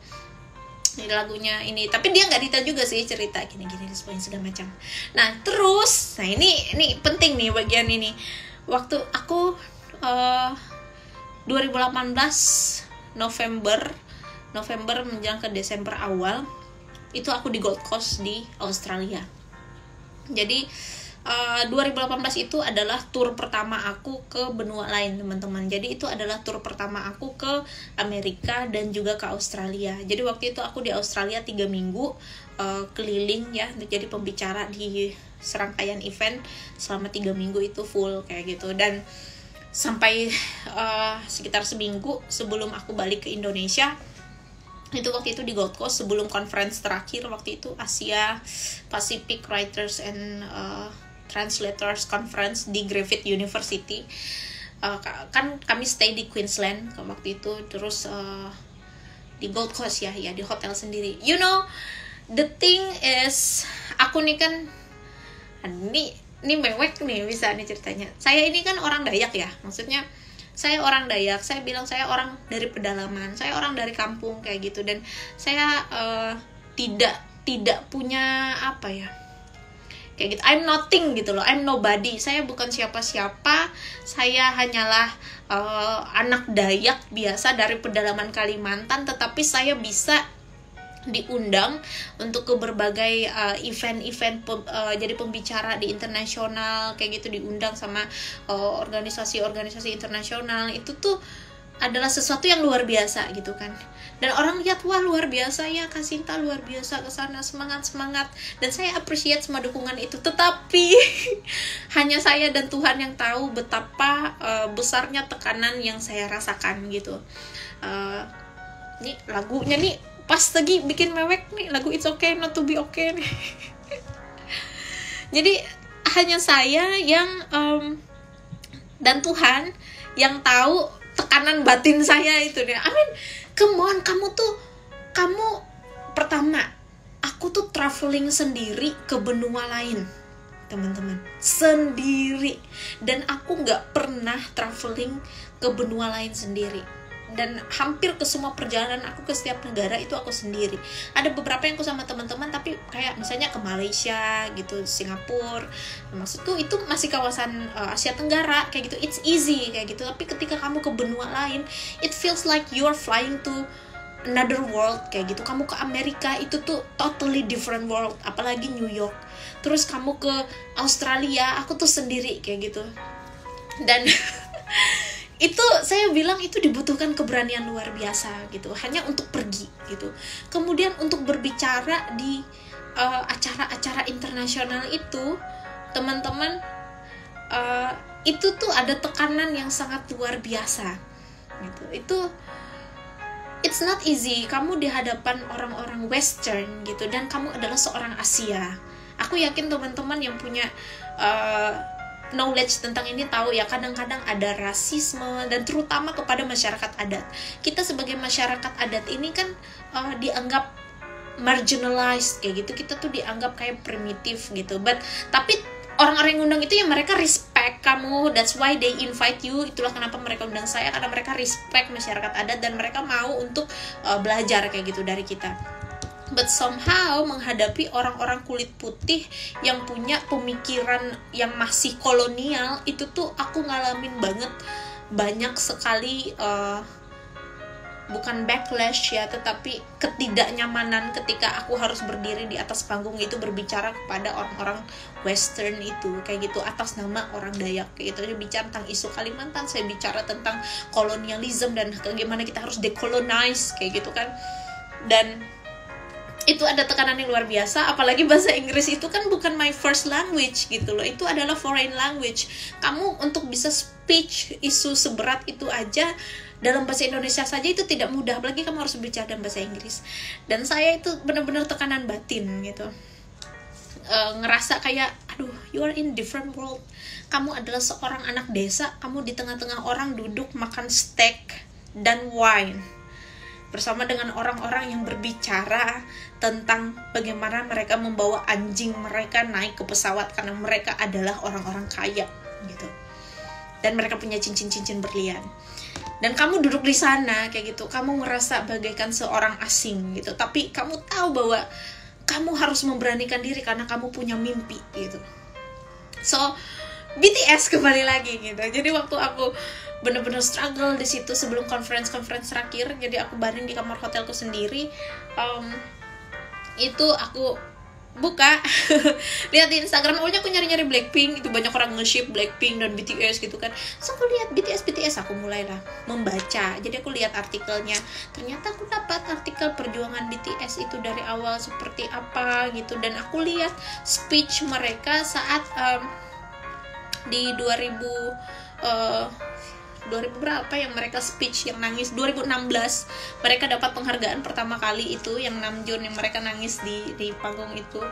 Ini lagunya ini, tapi dia nggak detail juga sih cerita gini-gini dan segala macam. Nah terus, nah ini penting nih bagian ini. Waktu aku 2018 November menjelang ke Desember awal itu aku di Gold Coast di Australia. Jadi 2018 itu adalah tour pertama aku ke benua lain, teman-teman. Jadi itu adalah tour pertama aku ke Amerika dan juga ke Australia. Jadi waktu itu aku di Australia 3 minggu keliling ya, jadi pembicara di serangkaian event selama 3 minggu itu full kayak gitu. Dan sampai sekitar seminggu sebelum aku balik ke Indonesia, itu waktu itu di Gold Coast sebelum conference terakhir waktu itu, Asia Pacific Writers and Translators Conference di Griffith University. Kan kami stay di Queensland waktu itu. Terus di Gold Coast ya di hotel sendiri. You know, the thing is, aku nih kan ini mewek nih bisa nih ceritanya. Saya ini kan orang Dayak ya, maksudnya saya orang Dayak. Saya bilang saya orang dari pedalaman, saya orang dari kampung kayak gitu. Dan saya tidak punya apa ya, kayak gitu, I'm nothing gitu loh, I'm nobody. Saya bukan siapa-siapa, saya hanyalah anak Dayak biasa dari pedalaman Kalimantan. Tetapi saya bisa diundang untuk ke berbagai event-event jadi pembicara di internasional kayak gitu, diundang sama organisasi-organisasi internasional. Itu tuh adalah sesuatu yang luar biasa gitu kan. Dan orang lihat, wah luar biasa ya Kak Sinta, luar biasa kesana, semangat. Dan saya appreciate semua dukungan itu. Tetapi hanya saya dan Tuhan yang tahu betapa besarnya tekanan yang saya rasakan gitu. Nih lagunya nih pas lagi bikin mewek nih, lagu It's Okay Not To Be Okay nih. Jadi hanya saya yang dan Tuhan yang tahu tekanan batin saya itu nih. I mean, come on, kamu pertama, aku tuh traveling sendiri ke benua lain, teman-teman, sendiri. Dan aku nggak pernah traveling ke benua lain sendiri. Dan hampir ke semua perjalanan aku ke setiap negara itu aku sendiri. Ada beberapa yang aku sama teman-teman, tapi kayak misalnya ke Malaysia gitu, Singapura. Maksudku itu masih kawasan Asia Tenggara kayak gitu, it's easy kayak gitu. Tapi ketika kamu ke benua lain, it feels like you're flying to another world kayak gitu. Kamu ke Amerika itu tuh totally different world, apalagi New York. Terus kamu ke Australia, aku tuh sendiri kayak gitu. Dan itu saya bilang itu dibutuhkan keberanian luar biasa gitu, hanya untuk pergi gitu. Kemudian untuk berbicara di acara-acara internasional itu, teman-teman, itu tuh ada tekanan yang sangat luar biasa gitu. Itu it's not easy. Kamu di hadapan orang-orang Western gitu, dan kamu adalah seorang Asia. Aku yakin teman-teman yang punya knowledge tentang ini tahu ya, kadang-kadang ada rasisme, dan terutama kepada masyarakat adat. Kita sebagai masyarakat adat ini kan dianggap marginalized kayak gitu. Kita tuh dianggap kayak primitif gitu. Tapi orang-orang yang ngundang itu ya mereka respect respect kamu, that's why they invite you. Itulah kenapa mereka undang saya, karena mereka respect masyarakat adat dan mereka mau untuk belajar kayak gitu dari kita. But somehow menghadapi orang-orang kulit putih yang punya pemikiran yang masih kolonial, itu tuh aku ngalamin banget banyak sekali bukan backlash ya, tetapi ketidaknyamanan ketika aku harus berdiri di atas panggung itu berbicara kepada orang-orang Western itu kayak gitu atas nama orang Dayak kayak gitu. Saya bicara tentang isu Kalimantan, saya bicara tentang kolonialisme dan bagaimana kita harus decolonize kayak gitu kan. Dan itu ada tekanan yang luar biasa, apalagi bahasa Inggris itu kan bukan my first language gitu loh, itu adalah foreign language. Kamu untuk bisa speech isu seberat itu aja dalam bahasa Indonesia saja itu tidak mudah, apalagi kamu harus berbicara dalam bahasa Inggris. Dan saya itu benar-benar tekanan batin gitu, ngerasa kayak aduh, you are in different world. Kamu adalah seorang anak desa, kamu di tengah-tengah orang duduk makan steak dan wine bersama dengan orang-orang yang berbicara tentang bagaimana mereka membawa anjing mereka naik ke pesawat karena mereka adalah orang-orang kaya gitu. Dan mereka punya cincin-cincin berlian. Dan kamu duduk di sana kayak gitu, kamu ngerasa bagaikan seorang asing gitu. Tapi kamu tahu bahwa kamu harus memberanikan diri karena kamu punya mimpi gitu. So, BTS kembali lagi gitu. Jadi waktu aku bener-bener struggle di situ sebelum conference terakhir, jadi aku baring di kamar hotelku sendiri, itu aku buka lihat di Instagram, awalnya aku nyari-nyari Blackpink, itu banyak orang nge-ship Blackpink dan BTS gitu kan. So aku lihat BTS, aku mulailah membaca. Jadi aku lihat artikelnya, ternyata aku dapat artikel perjuangan BTS itu dari awal seperti apa gitu. Dan aku lihat speech mereka saat di 2000 berapa yang mereka speech yang nangis, 2016 mereka dapat penghargaan pertama kali itu yang Namjoon yang mereka nangis di panggung itu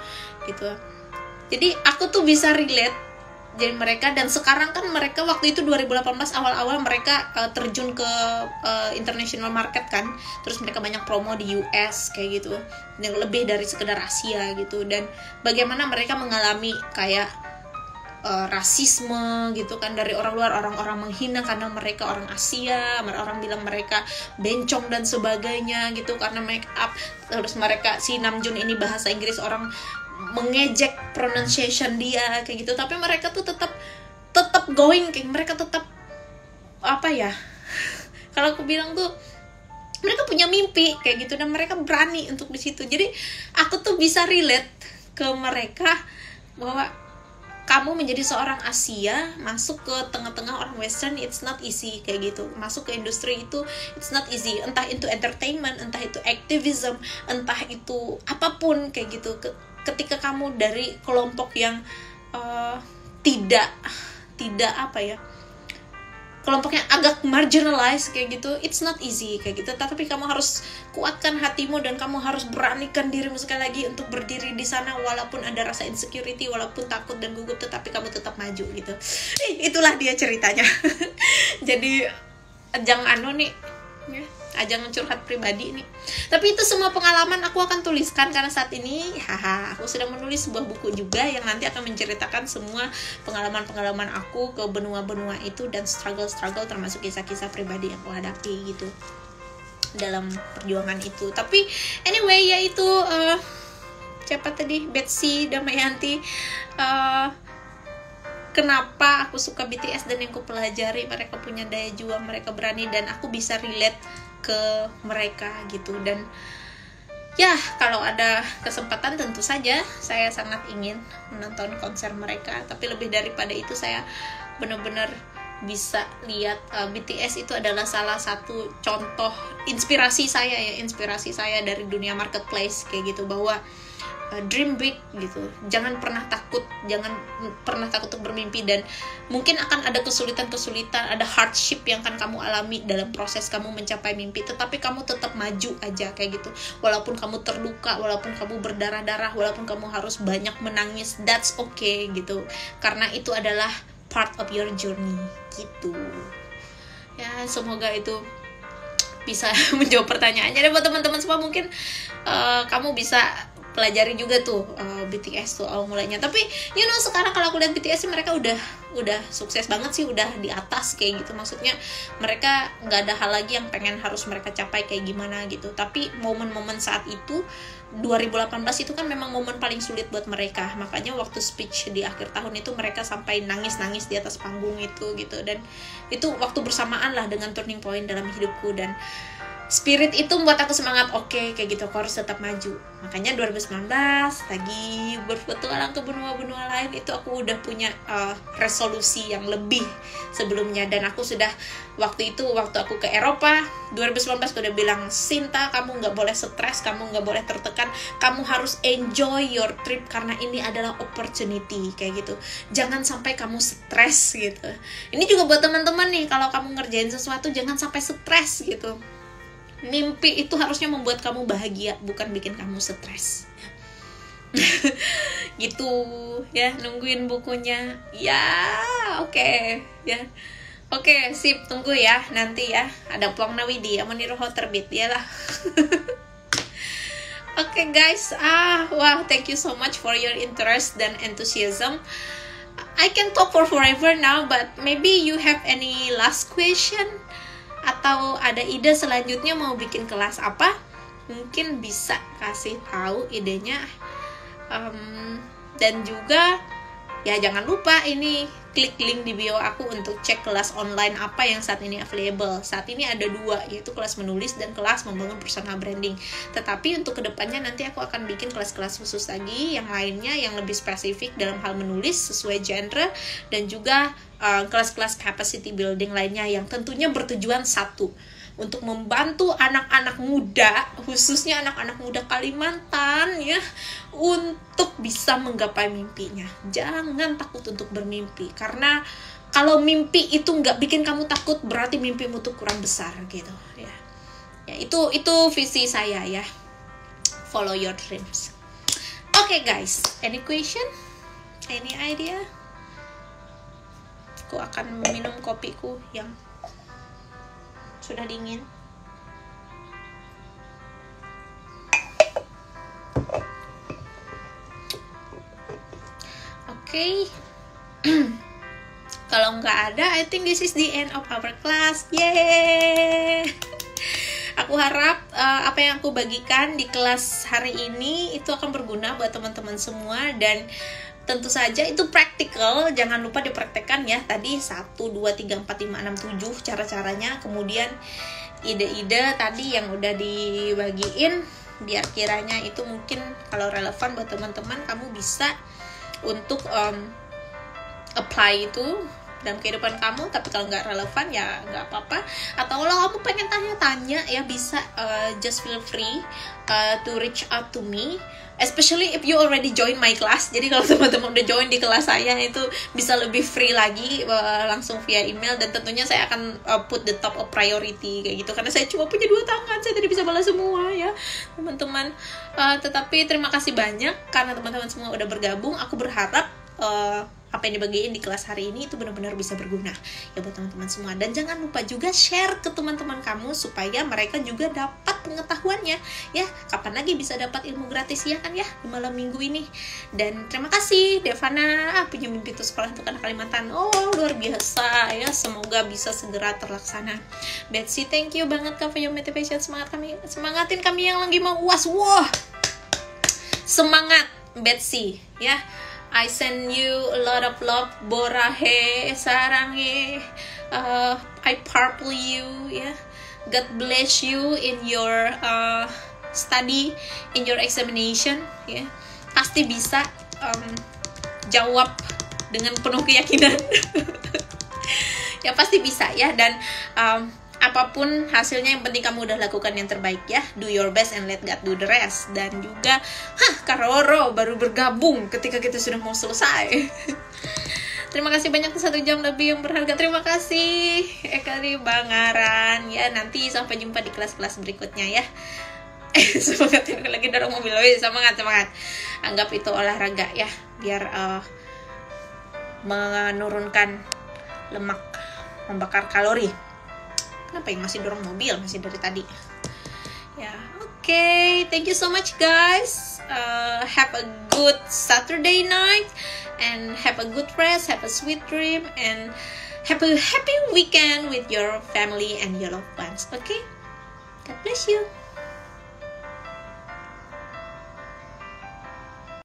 gitu. Jadi aku tuh bisa relate jadi mereka. Dan sekarang kan mereka waktu itu 2018 awal-awal mereka terjun ke international market kan, terus mereka banyak promo di US kayak gitu, yang lebih dari sekedar Asia gitu. Dan bagaimana mereka mengalami kayak rasisme gitu kan dari orang luar, orang-orang menghina karena mereka orang Asia, orang bilang mereka bencong dan sebagainya gitu karena make up. Terus mereka, si Namjoon ini bahasa Inggris, orang mengejek pronunciation dia kayak gitu, tapi mereka tuh tetap going, kayak mereka tetap apa ya, kalau aku bilang tuh mereka punya mimpi kayak gitu dan mereka berani untuk di situ. Jadi aku tuh bisa relate ke mereka bahwa kamu menjadi seorang Asia masuk ke tengah-tengah orang Western, it's not easy kayak gitu. Masuk ke industri itu it's not easy, entah itu entertainment, entah itu activism, entah itu apapun kayak gitu. Ketika kamu dari kelompok yang tidak apa ya, kelompoknya agak marginalized kayak gitu, it's not easy kayak gitu. Tapi kamu harus kuatkan hatimu dan kamu harus beranikan dirimu sekali lagi untuk berdiri di sana walaupun ada rasa insecurity, walaupun takut dan gugup, tetapi kamu tetap maju gitu. Itulah dia ceritanya. Jadi ajang nih ya, ajang curhat pribadi nih. Tapi itu semua pengalaman aku akan tuliskan karena saat ini aku sedang menulis sebuah buku juga yang nanti akan menceritakan semua pengalaman-pengalaman aku ke benua-benua itu dan struggle termasuk kisah-kisah pribadi yang aku hadapi gitu dalam perjuangan itu. Tapi anyway ya itu siapa tadi, Betsy Damayanti, kenapa aku suka BTS dan yang aku pelajari, mereka punya daya juang, mereka berani dan aku bisa relate ke mereka gitu. Dan ya kalau ada kesempatan tentu saja saya sangat ingin menonton konser mereka. Tapi lebih daripada itu saya benar-benar bisa lihat BTS itu adalah salah satu contoh inspirasi saya dari dunia marketplace kayak gitu, bahwa dream big gitu, jangan pernah takut untuk bermimpi. Dan mungkin akan ada kesulitan, ada hardship yang akan kamu alami dalam proses kamu mencapai mimpi, tetapi kamu tetap maju aja kayak gitu. Walaupun kamu terluka, walaupun kamu berdarah-darah, walaupun kamu harus banyak menangis, that's okay gitu, karena itu adalah part of your journey gitu. Ya semoga itu bisa menjawab pertanyaannya. Dan buat teman-teman semua mungkin kamu bisa pelajari juga tuh BTS tuh awal mulanya. Tapi you know sekarang kalau aku lihat BTS sih mereka udah sukses banget sih, udah di atas kayak gitu. Maksudnya mereka nggak ada hal lagi yang pengen harus mereka capai kayak gimana gitu. Tapi momen-momen saat itu 2018 itu kan memang momen paling sulit buat mereka. Makanya waktu speech di akhir tahun itu mereka sampai nangis-nangis di atas panggung itu gitu. Dan itu waktu bersamaan lah dengan turning point dalam hidupku, dan spirit itu membuat aku semangat. Oke, kayak gitu, aku harus tetap maju. Makanya 2019 lagi berpetualang ke benua-benua lain, itu aku udah punya resolusi yang lebih sebelumnya. Dan aku sudah waktu aku ke Eropa 2019 aku udah bilang, Sinta, kamu gak boleh stres, kamu gak boleh tertekan, kamu harus enjoy your trip karena ini adalah opportunity kayak gitu. Jangan sampai kamu stres gitu. Ini juga buat teman-teman nih, kalau kamu ngerjain sesuatu jangan sampai stres gitu. Mimpi itu harusnya membuat kamu bahagia, bukan bikin kamu stres. Gitu ya, nungguin bukunya. Ya, oke. Ya. Oke, sip, tunggu ya nanti ya. Ada Puang Nawidi, Amaniruho terbit ya lah. Oke guys, wow, thank you so much for your interest dan enthusiasm. I can talk for forever now, but maybe you have any last question? Atau ada ide selanjutnya mau bikin kelas apa? Mungkin bisa kasih tahu idenya. Dan juga ya jangan lupa ini klik link di bio aku untuk cek kelas online apa yang saat ini available. Saat ini ada 2, yaitu kelas menulis dan kelas membangun personal branding. Tetapi untuk kedepannya nanti aku akan bikin kelas-kelas khusus lagi yang lainnya yang lebih spesifik dalam hal menulis sesuai genre, dan juga kelas-kelas capacity building lainnya yang tentunya bertujuan satu, untuk membantu anak-anak muda, khususnya anak-anak muda Kalimantan ya, untuk bisa menggapai mimpinya. Jangan takut untuk bermimpi, karena kalau mimpi itu nggak bikin kamu takut, berarti mimpimu tuh kurang besar gitu ya. Ya itu visi saya ya. Follow your dreams. Oke guys, any question? Any idea? Aku akan meminum kopiku yang sudah dingin. Oke. Kalau nggak ada, I think this is the end of our class. Yeay. Aku harap apa yang aku bagikan di kelas hari ini itu akan berguna buat teman-teman semua, dan tentu saja itu praktikal, jangan lupa dipraktekkan ya. Tadi 1, 2, 3, 4, 5, 6, 7 cara-caranya. Kemudian ide-ide tadi yang udah dibagiin, biar kiranya itu mungkin kalau relevan buat teman-teman, kamu bisa untuk apply itu dalam kehidupan kamu. Tapi kalau nggak relevan ya nggak apa-apa. Atau kalau kamu pengen tanya-tanya ya bisa just feel free to reach out to me, especially if you already join my class. Jadi kalau teman-teman udah join di kelas saya itu bisa lebih free lagi, langsung via email, dan tentunya saya akan put the top of priority kayak gitu, karena saya cuma punya 2 tangan, saya tidak bisa balas semua ya teman-teman. Tetapi terima kasih banyak karena teman-teman semua udah bergabung. Aku berharap apa yang dibagiin di kelas hari ini itu benar-benar bisa berguna ya buat teman-teman semua. Dan jangan lupa juga share ke teman-teman kamu supaya mereka juga dapat pengetahuannya ya. Kapan lagi bisa dapat ilmu gratis ya kan ya, di malam minggu ini. Dan terima kasih Devana, punya mimpi itu sekolah untuk anak Kalimantan. Oh luar biasa ya, semoga bisa segera terlaksana. Betsy, thank you banget for your motivation. Semangatin kami yang lagi mau UAS. Wah, semangat Betsy ya. I send you a lot of love. Borahe, sarange, I purple you, yeah. God bless you in your study, in your examination, ya. Yeah. Pasti bisa jawab dengan penuh keyakinan. Ya pasti bisa ya. Dan apapun hasilnya, yang penting kamu udah lakukan yang terbaik ya. Do your best and let God do the rest. Dan juga Karoro baru bergabung ketika kita sudah mau selesai. Terima kasih banyak, 1 jam lebih yang berharga. Terima kasih Ekari Bangaran ya. Nanti sampai jumpa di kelas-kelas berikutnya ya. Semangat, lagi dorong mobil. Semangat. Anggap itu olahraga ya, biar menurunkan lemak, membakar kalori. Kenapa yang masih dorong mobil, masih dari tadi ya. Oke, thank you so much guys. have a good Saturday night, and have a good rest, have a sweet dream, and have a happy weekend with your family and your loved ones. Okay, God bless you.